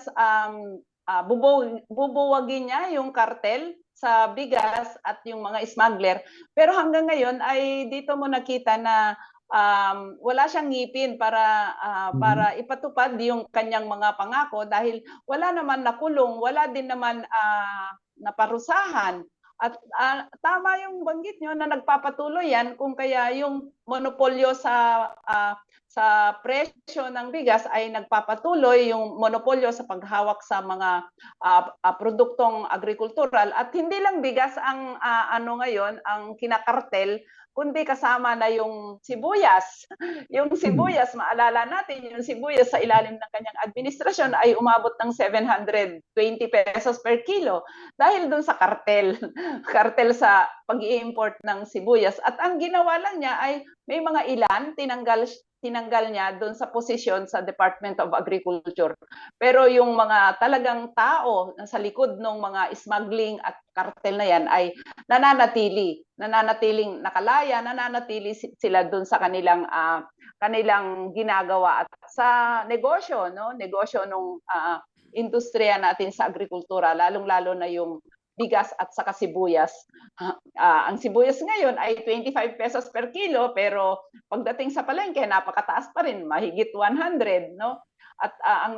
bubuwagin niya yung kartel sa bigas at yung mga smuggler. Pero hanggang ngayon ay dito mo nakita na wala siyang ngipin para ipatupad yung kanyang mga pangako dahil wala naman nakulong, wala din naman naparusahan. At tama yung banggit nyo na nagpapatuloy yan kung kaya yung monopolyo sa presyo ng bigas ay nagpapatuloy, yung monopolyo sa paghawak sa mga produktong agrikultural. At hindi lang bigas ang ngayon ang kinakartel, kundi kasama na yung sibuyas. Yung sibuyas, maalala natin, yung sibuyas sa ilalim ng kanyang administrasyon ay umabot ng 720 pesos per kilo dahil doon sa kartel. Kartel sa pag-i-import ng sibuyas. At ang ginawa lang niya ay may mga ilan, tinanggal niya doon sa posisyon sa Department of Agriculture. Pero yung mga talagang tao sa likod ng mga smuggling at kartel na yan ay nananatiling nakalaya, nananatili sila doon sa kanilang ginagawa at sa negosyo, no? Negosyo nung industriya natin sa agrikultura, lalong-lalo na yung bigas at saka sibuyas. Ang sibuyas ngayon ay 25 pesos per kilo, pero pagdating sa palengke, napakataas pa rin, mahigit 100, no? At ang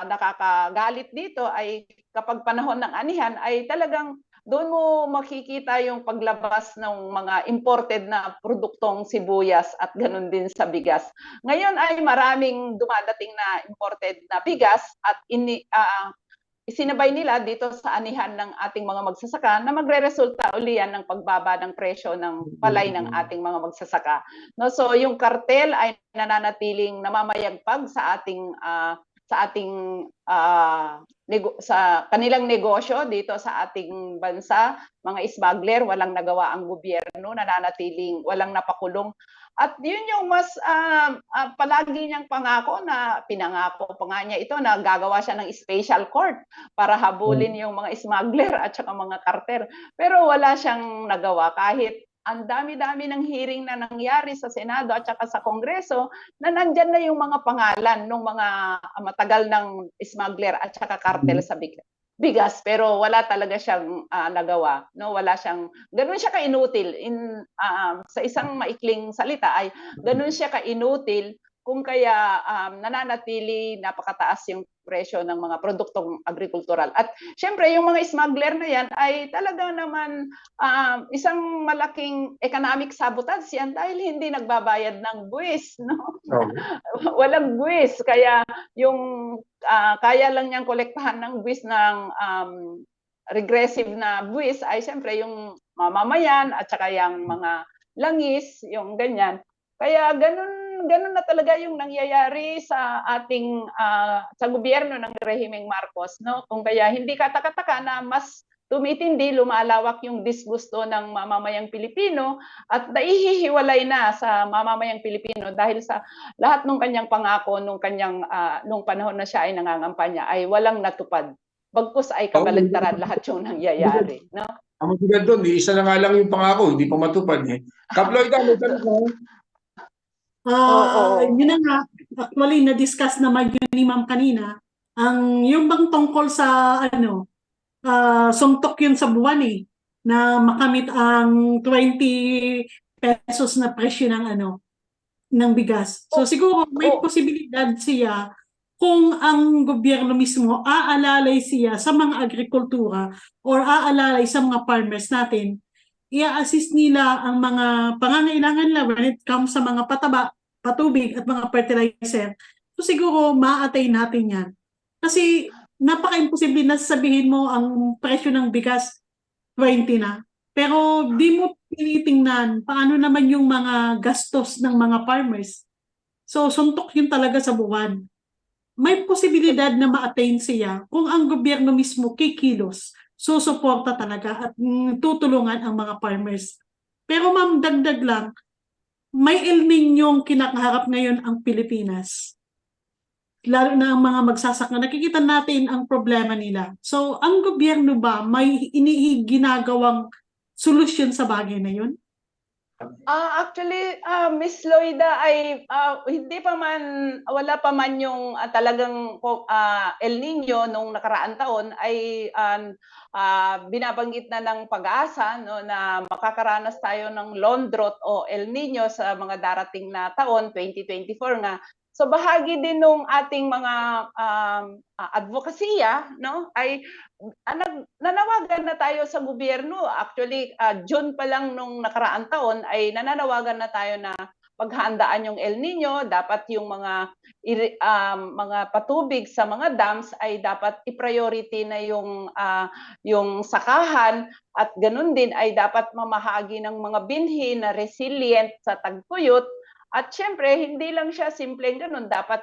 nakakagalit dito ay kapag panahon ng anihan ay talagang doon mo makikita yung paglabas ng mga imported na produktong sibuyas at ganun din sa bigas. Ngayon ay maraming dumadating na imported na bigas at isinabay nila dito sa anihan ng ating mga magsasaka na magreresulta uli yan ng pagbaba ng presyo ng palay ng ating mga magsasaka. No, so yung kartel ay nananatiling namamayagpag sa kanilang negosyo dito sa ating bansa. Mga smuggler, walang nagawa ang gobyerno, nananatiling walang napakulong. At yun yung mas palagi niyang pangako na pinangako pa nga niya ito na gagawa siya ng special court para habulin yung mga smuggler at saka mga kartel. Pero wala siyang nagawa kahit ang dami-dami ng hearing na nangyari sa Senado at saka sa Kongreso na nandyan na yung mga pangalan ng mga matagal ng smuggler at saka kartel sa bigas, pero wala talaga siyang nagawa, no? Wala siyang, ganun siya kainutil sa isang maikling salita ay ganun siya kainutil kung kaya nananatili napakataas yung presyo ng mga produktong agrikultural. At syempre yung mga smuggler na yan ay talaga naman isang malaking economic sabotage yan dahil hindi nagbabayad ng buwis, no? Walang buwis, kaya yung kaya lang niyang kolektahan ng buwis ng regressive na buwis ay syempre yung mamamayan at saka yung mga langis, yung ganyan. Kaya ganun na talaga yung nangyayari sa ating sa gobyerno ng rehimeng Marcos, no? Kung kaya hindi katakataka na mas tumitindi, lumalawak yung disgusto ng mamamayang Pilipino at naihihiwalay na sa mamamayang Pilipino dahil sa lahat ng kanyang pangako nung panahon na siya ay nangangampanya ay walang natupad. Bagkus ay kabaligtaran lahat yung nangyayari, no? Ang maganda doon, isa na nga lang yung pangako, hindi pa matupad eh. Kaploy may tanong ko. Oo. Yun na nga, actually na-discuss naman yun ni Ma'am kanina, yung bang tungkol sa suntok yun sa buwan na makamit ang 20 pesos na presyo ng bigas. So siguro may posibilidad siya kung ang gobyerno mismo aalalay siya sa mga agrikultura or aalalay sa mga farmers natin, i-assist nila ang mga pangangailangan nila when it comes sa mga pataba, patubig at mga fertilizer. So siguro ma-attain natin yan. Kasi napaka-imposible na sabihin mo ang presyo ng bigas 20 na. Pero di mo tinitingnan paano naman yung mga gastos ng mga farmers. So suntok yun talaga sa buwan. May posibilidad na ma-attain siya kung ang gobyerno mismo kikilos, susuporta talaga at tutulungan ang mga farmers. Pero ma'am, dagdag lang, may El Niñong kinakaharap ngayon ang Pilipinas. Lalo na ang mga magsasaka, nakikita natin ang problema nila. So, ang gobyerno ba may ginagawang solusyon sa bagay na yun? Actually, Miss Loida ay wala pa man yung talagang El Nino nung nakaraang taon ay binabanggit na ng Pag-asa, no, na makakaranas tayo ng long drought o El Nino sa mga darating na taon, 2024 nga. So bahagi din nung ating mga advokasya, no, ay nanawagan na tayo sa gobyerno. Actually, June pa lang nung nakaraang taon ay nananawagan na tayo na paghandaan yung El Nino, dapat yung mga patubig sa mga dams ay dapat i-priority na yung sakahan at ganun din ay dapat mamahagi ng mga binhi na resilient sa tagtuyot. At syempre, hindi lang siya simpleng ganun, dapat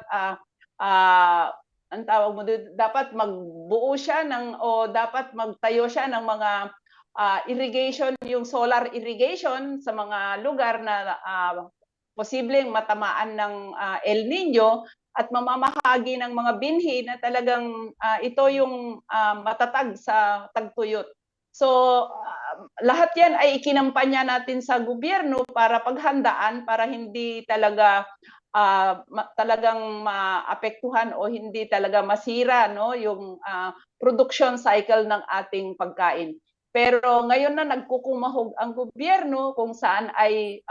ang tawag mo doon, dapat magbuo siya dapat magtayo siya ng mga irrigation, yung solar irrigation sa mga lugar na posibleng matamaan ng El Nino at mamamahagi ng mga binhi na talagang ito yung matatag sa tagtuyot. So, lahat yan ay ikinampanya natin sa gobyerno para paghandaan para hindi talaga talagang maapektuhan o hindi talaga masira, no, yung production cycle ng ating pagkain. Pero ngayon na nagkukumahog ang gobyerno kung saan ay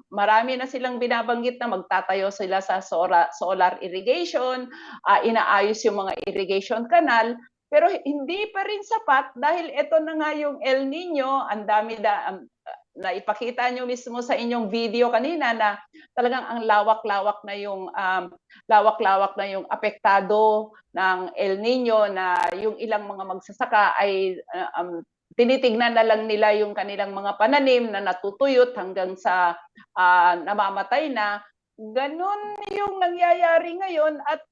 marami na silang binabanggit na magtatayo sila sa solar irrigation, inaayos yung mga irrigation canal, pero hindi pa rin sapat dahil ito na nga yung El Nino, ang dami na ipakita nyo mismo sa inyong video kanina na talagang ang lawak-lawak na yung apektado ng El Nino, na yung ilang mga magsasaka ay tinitignan na lang nila yung kanilang mga pananim na natutuyot hanggang sa namamatay na. Ganon yung nangyayari ngayon at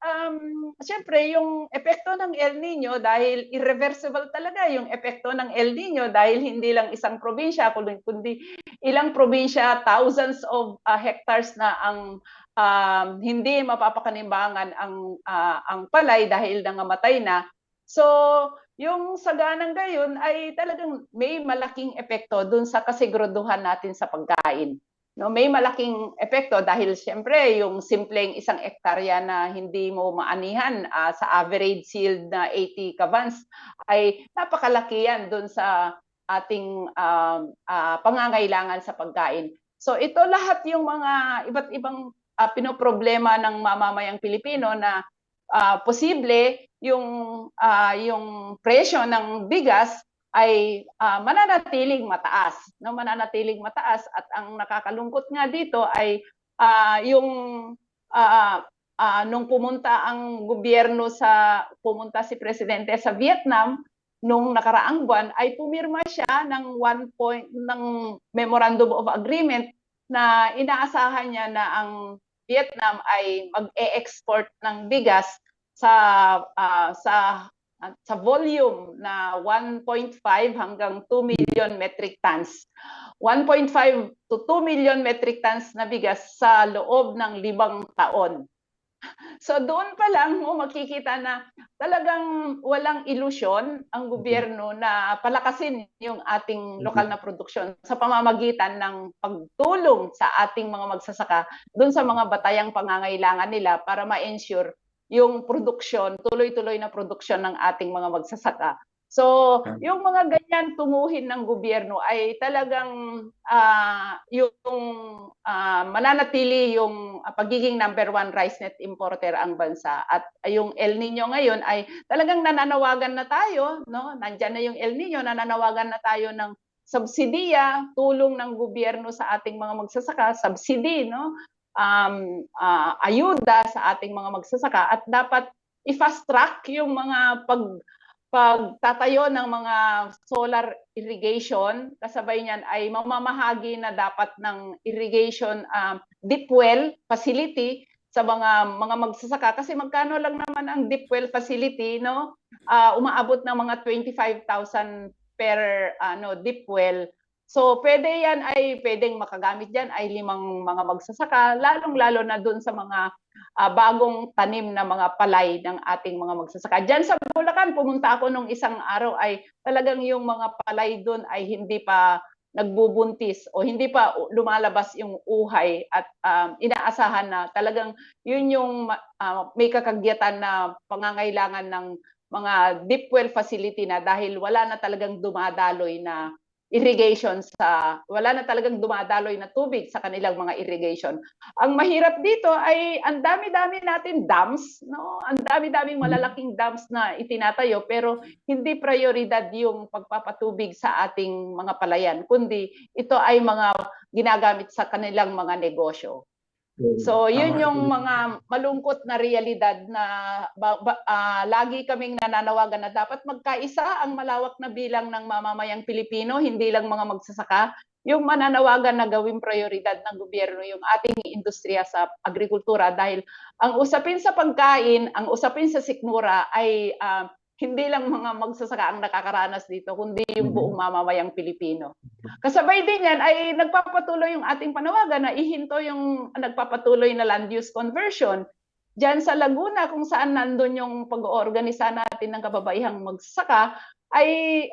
siyempre yung epekto ng El Nino, dahil irreversible talaga yung epekto ng El Nino, dahil hindi lang isang probinsya kundi ilang probinsya, thousands of hectares na ang hindi mapapakanimbangan ang palay dahil nangamatay na. So yung saganang gayon ay talagang may malaking epekto dun sa kasiguraduhan natin sa pagkain. No, may malaking epekto dahil siyempre yung simpleng 1 hektarya na hindi mo maanihan sa average yield na 80 kabans ay napakalaki yan doon sa ating pangangailangan sa pagkain. So ito lahat yung mga iba't ibang pinoproblema ng mamamayang Pilipino na posible yung presyo ng bigas ay mananatiling mataas, no, mananatiling mataas. At ang nakakalungkot nga dito ay nung pumunta si presidente sa Vietnam nung nakaraang buwan ay pumirma siya ng ng Memorandum of Agreement na inaasahan niya na ang Vietnam ay mag-e-export ng bigas sa sa volume na 1.5 hanggang 2 million metric tons. 1.5 to 2 million metric tons na bigas sa loob ng 5 taon. So doon pa lang mo makikita na talagang walang ilusyon ang gobyerno na palakasin yung ating lokal na produksyon sa pamamagitan ng pagtulong sa ating mga magsasaka doon sa mga batayang pangangailangan nila para ma-ensure yung produksyon, tuloy-tuloy na produksyon ng ating mga magsasaka. So, yung mga ganyan tunguhin ng gobyerno ay talagang mananatili yung pagiging number 1 rice net importer ang bansa. At yung El Nino ngayon ay talagang nananawagan na tayo, no? Nandiyan na yung El Nino, nananawagan na tayo ng subsidiya, tulong ng gobyerno sa ating mga magsasaka, subsidy, no? Ayuda sa ating mga magsasaka at dapat i-fast track yung mga pagtatayo ng mga solar irrigation, kasabay niyan ay mamamahagi na dapat ng irrigation deep well facility sa mga magsasaka kasi magkano lang naman ang deep well facility, no? Umaabot ng mga 25,000 per deep well. So pwede yan ay pwedeng makagamit diyan ay 5 mga magsasaka, lalong-lalo na doon sa mga bagong tanim na mga palay ng ating mga magsasaka. Diyan sa Bulacan, pumunta ako nung isang araw ay talagang yung mga palay doon ay hindi pa nagbubuntis o hindi pa lumalabas yung uhay at inaasahan na talagang yun yung may kakagyatan na pangangailangan ng mga deep well facility na dahil wala na talagang dumadaloy na irrigation wala na talagang dumadaloy na tubig sa kanilang mga irrigation. Ang mahirap dito ay ang dami-dami natin dams, no? Ang dami-daming malalaking dams na itinatayo pero hindi prioridad yung pagpapatubig sa ating mga palayan, kundi ito ay mga ginagamit sa kanilang mga negosyo. So, yun yung mga malungkot na realidad na lagi kaming nananawagan na dapat magkaisa ang malawak na bilang ng mamamayang Pilipino, hindi lang mga magsasaka. Yung mananawagan na gawing prioridad ng gobyerno yung ating industriya sa agrikultura dahil ang usapin sa pagkain, ang usapin sa sikmura ay hindi lang mga magsasaka ang nakakaranas dito, kundi yung buong mamamayang Pilipino. Kasabay din yan ay nagpapatuloy yung ating panawagan na ihinto yung nagpapatuloy na land use conversion. Diyan sa Laguna, kung saan nandun yung pag-oorganisa natin ng kababaihang magsasaka, ay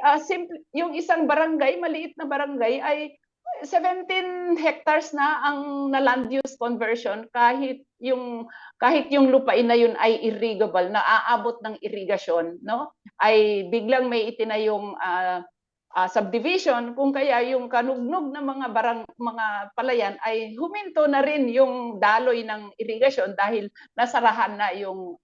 yung isang barangay, maliit na barangay, ay 17 hectares na ang na land use conversion kahit yung lupain na yun ay irrigable, na aabot ng irigasyon, no? Ay biglang may itinayong subdivision, kung kaya yung kanugnog ng mga palayan ay huminto na rin yung daloy ng irigasyon dahil nasarahan na yung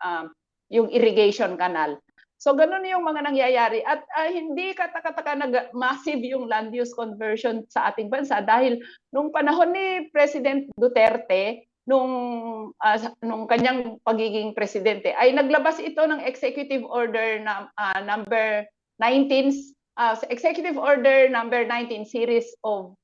irrigation canal. So ganun yung mga nangyayari at hindi katakataka na massive yung land use conversion sa ating bansa dahil nung panahon ni President Duterte, nung kanyang pagiging presidente ay naglabas ito ng executive order na number 19 executive order number 19 series of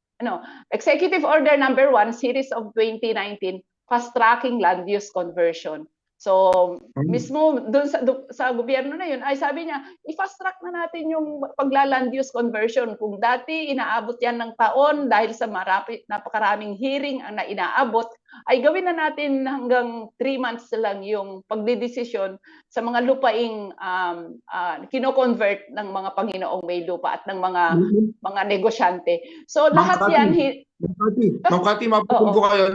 executive order number 1 series of 2019 fast tracking land use conversion. So, mismo doon sa gobyerno na yun, ay sabi niya, i-fast track na natin yung pagla-land use conversion. Kung dati inaabot yan ng taon dahil sa napakaraming hearing ang inaabot, ay gawin na natin hanggang 3 months lang yung pagdidesisyon sa mga lupaing kino-convert ng mga Panginoong may lupa at ng mga negosyante. So, lahat yan... Ma'am Cathy, mapupun ko kayo.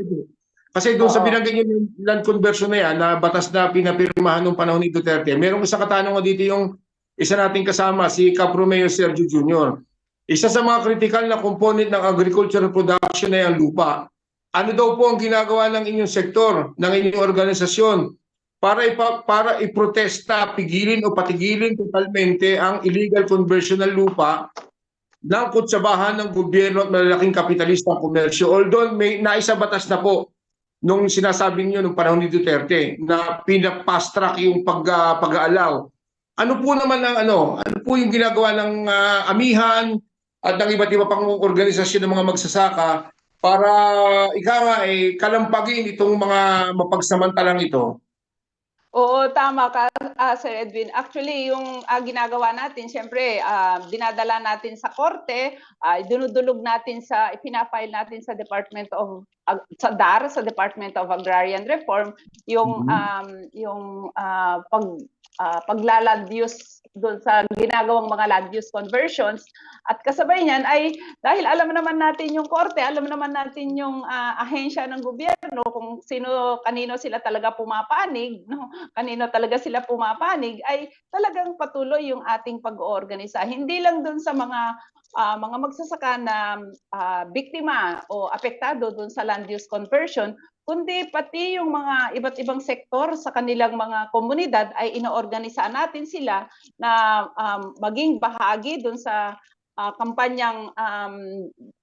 Kasi doon sa binanggit niyo yung land conversion na yan, na batas na pinapirmahan noong panahon ni Duterte, merong isang katanungan dito yung isa nating kasama, si Capromeo Sergio Jr. Isa sa mga critical na component ng agricultural production na yung lupa. Ano daw po ang ginagawa ng inyong sektor, ng inyong organisasyon para iprotesta, pigilin o patigilin totalmente ang illegal conversion ng lupa ng kutsabahan ng gobyerno at malalaking kapitalistang komersyo? Although may naisa batas na po nung sinasabi niyo nung panahon ni Duterte na pinap-fast track yung pag-aalaw. Ano po naman ang ano po yung ginagawa ng amihan at ng iba't iba pang organisasyon ng mga magsasaka para kalampagin itong mga mapagsamantalang ito? Oo, tama ka, Sir Edwin. Actually, yung ginagawa natin, siyempre, dinadala natin sa korte, dinudulog natin ipinafile natin sa Department of sa DAR, sa Department of Agrarian Reform, yung pagla-land use doon sa ginagawang mga land use conversions. At kasabay niyan ay dahil alam naman natin yung korte, alam naman natin yung ahensya ng gobyerno kung kanino sila talaga pumapanig, no? Kanino talaga sila pumapanig, ay talagang patuloy yung ating pag-oorganisa. Hindi lang doon sa mga magsasaka na biktima o apektado doon sa land use conversion, kundi pati yung mga iba't ibang sektor sa kanilang mga komunidad ay inoorganisa natin sila na maging bahagi doon sa kampanyang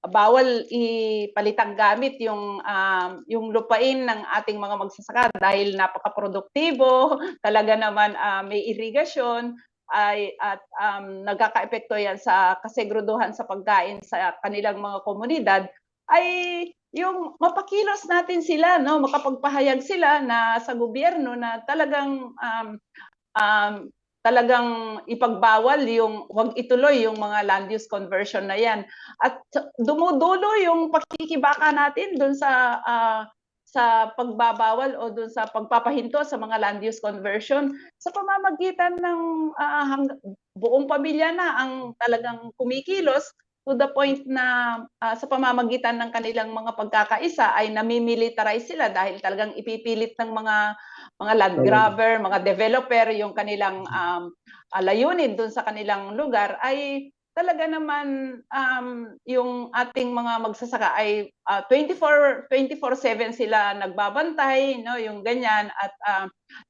bawal ipalitang gamit yung lupain ng ating mga magsasaka dahil napaka-produktibo, talaga naman may irigasyon at nagkakaepekto yan sa kaseguruduhan sa pagkain sa kanilang mga komunidad, ay yung mapakilos natin sila, no, makapagpahayag sila na sa gobyerno na talagang ipagbawal yung wag ituloy yung mga land use conversion na yan. At dumudulo yung pakikibaka natin doon sa pagbabawal o doon sa pagpapahinto sa mga land use conversion sa pamamagitan ng buong pamilya na ang talagang kumikilos to the point na sa pamamagitan ng kanilang mga pagkakaisa ay namimilitarize sila dahil talagang ipipilit ng mga land grabber, mga developer yung kanilang layunin doon sa kanilang lugar, ay talaga naman yung ating mga magsasaka ay 24/7 sila nagbabantay, no, yung ganyan, at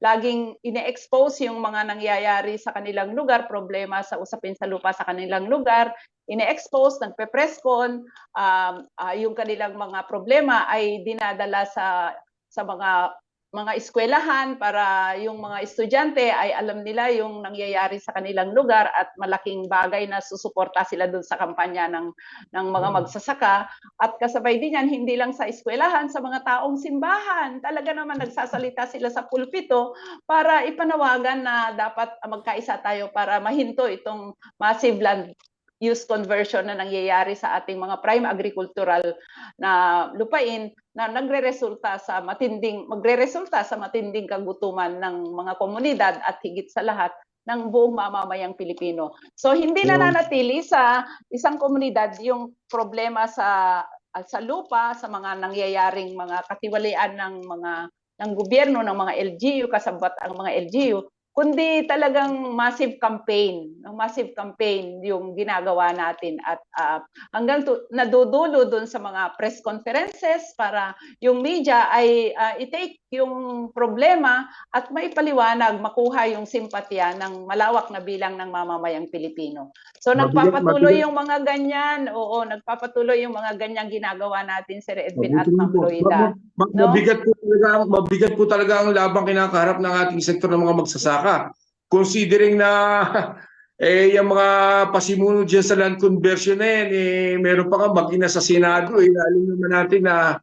laging ine-expose yung mga nangyayari sa kanilang lugar, problema sa usapin sa lupa sa kanilang lugar, ine-expose, nagpe-presscon, yung kanilang mga problema ay dinadala sa mga eskwelahan para yung mga estudyante ay alam nila yung nangyayari sa kanilang lugar, at malaking bagay na susuporta sila doon sa kampanya ng mga magsasaka. At kasabay din yan, hindi lang sa eskwelahan, sa mga taong simbahan, talaga naman nagsasalita sila sa pulpito para ipanawagan na dapat magkaisa tayo para mahinto itong massive land use conversion na nangyayari sa ating mga prime agricultural na lupain na magreresulta sa matinding kagutuman ng mga komunidad at higit sa lahat ng buong mamamayang Pilipino. So hindi nananatili sa isang komunidad yung problema sa lupa, sa mga nangyayaring mga katiwalian ng gobyerno, ng mga LGU, kasabwat ang mga LGU, kundi talagang massive campaign yung ginagawa natin, at hanggang nadudulo doon sa mga press conferences para yung media ay i-take yung problema at maipaliwanag, makuha yung simpatya ng malawak na bilang ng mamamayang Pilipino. So nagpapatuloy yung mga ganyan, nagpapatuloy yung mga ganyang ginagawa natin, Sir Edwin at Ma'am Loida. Mabigat po talaga ang labang kinakaharap ng ating sektor ng mga magsasaka. Considering na yung mga pasimuno dyan sa land conversion na yan, meron pa nga mag-ina sa Senado. Alam naman natin na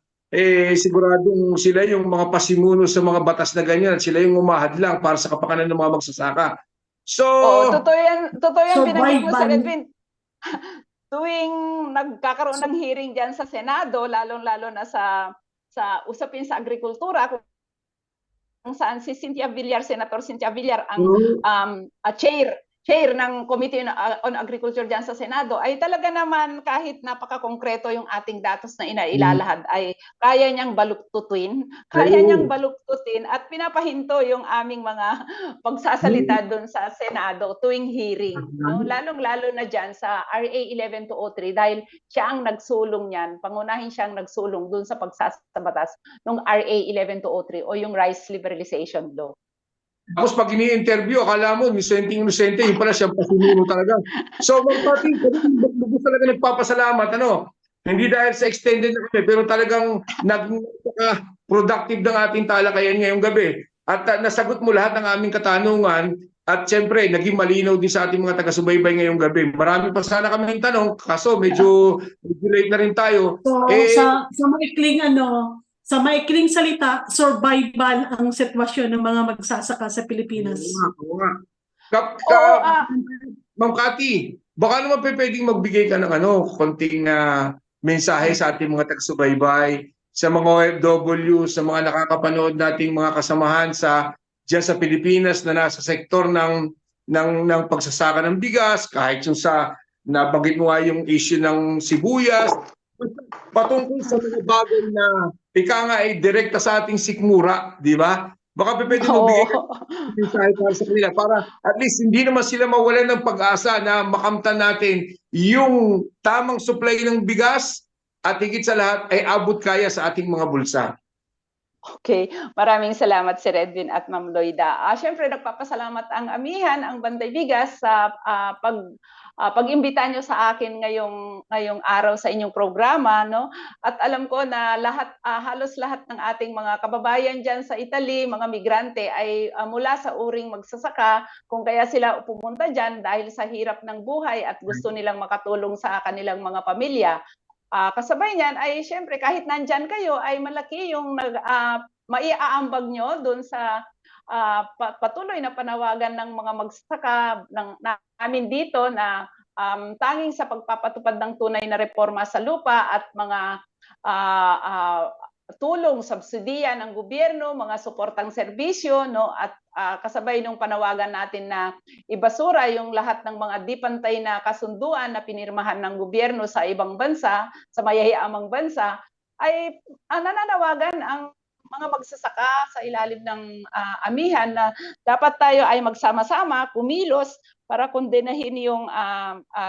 siguradong sila yung mga pasimuno sa mga batas na ganyan, at sila yung umahadlang para sa kapakanan ng mga magsasaka. So, totoo yan, binanggit mo, Sir Edwin. Tuwing nagkakaroon ng hearing dyan sa Senado, lalong-lalo na sa usapin sa agrikultura, kung saan si Senator Cynthia Villar ang chair ng Committee on Agriculture dyan sa Senado, ay talaga naman kahit napaka-konkreto yung ating datos na inailalahad, ay kaya niyang baluktutin at pinapahinto yung aming mga pagsasalita doon sa Senado tuwing hearing. No? Lalong-lalo na dyan sa RA 11203 dahil siya ang nagsulong niyan, pangunahin siyang nagsulong doon sa pagsasabatas ng RA 11203 o yung Rice Liberalization Law. Tapos pag ini-interview, akala mo, inosente, yung pala siyang pasimuno talaga. So, magpaping, lubos talaga nagpapasalamat, hindi dahil sa extended na kami, pero talagang productive ng ating talakayan ngayong gabi. At nasagot mo lahat ng aming katanungan, at siyempre, naging malinaw din sa ating mga taga-subaybay ngayong gabi. Marami pa sana kaming tanong, kaso medyo late na rin tayo. So, sa maikling Sa maikling salita, survival ang sitwasyon ng mga magsasaka sa Pilipinas. Oo nga. Oo, Ma'am Cathy, baka naman pwedeng magbigay ka ng konting mensahe sa ating mga taga-subaybay, sa mga OFW, sa mga nakakapanood nating mga kasamahan diyan sa Pilipinas na nasa sektor ng pagsasaka ng bigas, kahit yung nabanggit mo nga yung issue ng sibuyas, patungkol sa mga bagay na ika nga ay direkta sa ating sikmura, di ba? Baka pwede magbigay ka oo. ng mensahe para sa kanila para at least hindi naman sila mawalan ng pag-asa na makamtan natin yung tamang supply ng bigas at higit sa lahat ay abot kaya sa ating mga bulsa. Okay, maraming salamat Sir Edwin at Ma'am Loida. Siyempre nagpapasalamat ang Amihan, ang Banday Bigas sa pag-imbita nyo sa akin ngayong araw sa inyong programa, no? At alam ko na halos lahat ng ating mga kababayan diyan sa Italy, mga migrante ay mula sa uring magsasaka, kung kaya sila pumunta diyan dahil sa hirap ng buhay at gusto nilang makatulong sa kanilang mga pamilya. Kasabay niyan ay siyempre kahit nandyan kayo ay malaki yung maiaambag nyo doon sa patuloy na panawagan ng mga magsasaka namin dito na tanging sa pagpapatupad ng tunay na reforma sa lupa at mga tulong, subsidiya ng gobyerno, mga suportang serbisyo, no, at kasabay nung panawagan natin na ibasura yung lahat ng mga di pantay na kasunduan na pinirmahan ng gobyerno sa ibang bansa, sa mayayaamang bansa, ay nananawagan ang mga magsasaka sa ilalim ng Amihan na dapat tayo ay magsama-sama, kumilos para kondenahin yung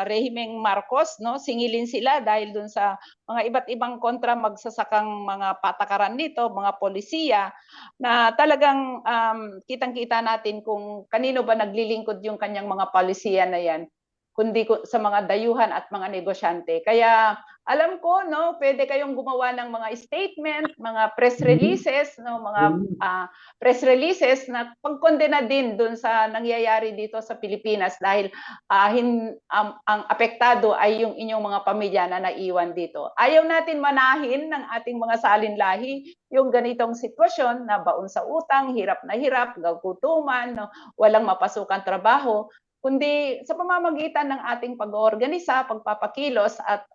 rehimeng Marcos, no? Singilin sila dahil dun sa mga iba't ibang kontra magsasakang mga patakaran nito, mga polisiya na talagang kitang-kita natin kung kanino ba naglilingkod yung kanyang mga polisiya na yan, kundi sa mga dayuhan at mga negosyante. Kaya alam ko, no, pwede kayong gumawa ng mga statement, mga press releases, no, mga press releases na pagkondena din dun sa nangyayari dito sa Pilipinas dahil ang apektado ay yung inyong mga pamilya na naiwan dito. Ayaw natin manahin ng ating mga salinlahi yung ganitong sitwasyon na baon sa utang, hirap na hirap, gagutuman, no, walang mapasukang trabaho, kundi sa pamamagitan ng ating pag-oorganisa, pagpapakilos at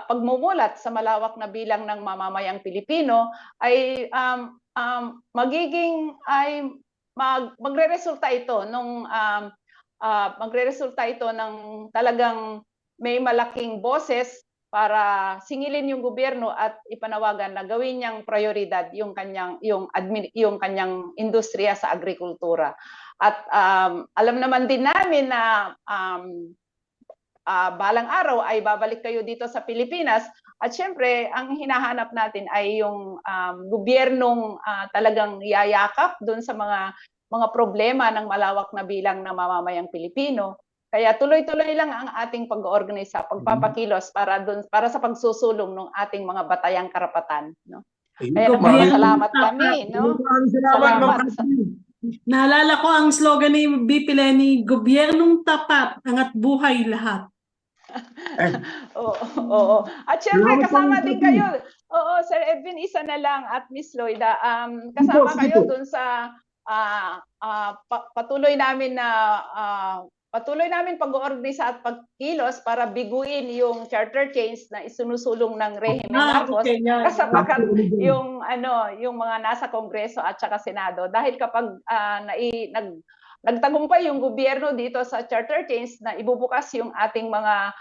pagmumulat sa malawak na bilang ng mamamayang Pilipino ay magreresulta ito ng talagang may malaking boses para singilin yung gobyerno at ipanawagan na gawin niyang prioridad yung kanyang industriya sa agrikultura. At alam naman din namin na balang araw ay babalik kayo dito sa Pilipinas at syempre ang hinahanap natin ay yung gobyernong talagang yayakap doon sa mga problema ng malawak na bilang ng mamamayang Pilipino. Kaya tuloy-tuloy lang ang ating pag-oorganisa, pagpapakilos para sa pagsusulong ng ating mga batayang karapatan, no? Kaya nagpapasalamat kami, no? Salamat. Naalala ko ang slogan ni BP Leni, gobyernong tapat, angat buhay lahat. Oo. At syempre kasama din kayo. Oo, Sir Edwin, isa na lang at Miss Loida, kasama kayo dun sa patuloy namin pag-oorganisa at pagkilos para biguin yung charter change na isinusulong ng Rehime Marcos kasama yung mga nasa Kongreso at saka Senado, dahil kapag nagtagumpay yung gobyerno dito sa charter change na ibubukas yung ating mga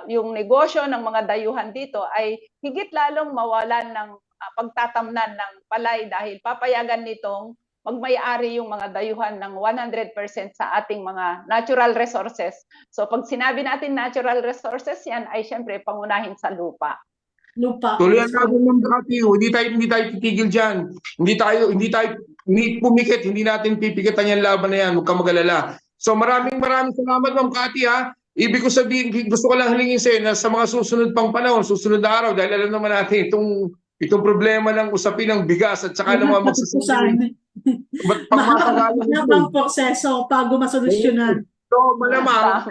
yung negosyo ng mga dayuhan dito, ay higit lalong mawalan ng pagtatamnan ng palay dahil papayagan nitong magmay-ari yung mga dayuhan ng 100% sa ating mga natural resources. So pag sinabi natin natural resources, yan ay syempre pangunahin sa lupa. Tuloy ang natin ng Cathy, hindi tayo titigil diyan. Hindi pumikit, hindi natin pipikitan yung laban na yan, huwag kang mag-alala. So maraming salamat Ma'am Cathy ha. Ibig ko sabihin, gusto ko lang hilingin sa'yo na sa mga susunod pang panahon, susunod na araw, dahil alam naman natin itong problema ng usapin ng bigas at saka ng mga magsasabi. Mahabang proseso bago masolusyonan. So malamang,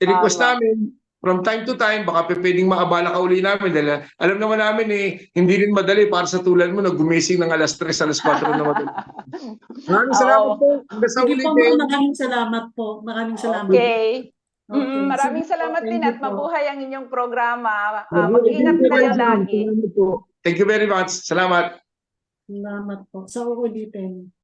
request namin, from time to time, baka pwedeng maabala ka uli namin dahil alam naman namin hindi rin madali para sa tulad mo na gumising ng alas 3, alas 4 na madali. Maraming salamat po. Hanggang sa Sige po, ulitin. maraming salamat po. Maraming salamat. Okay. Okay, Maraming sige po, salamat thank din you at po. mabuhay ang inyong programa. Mag-ingat kayo lagi. Thank you very much. Salamat. Salamat po. Sa uulitin.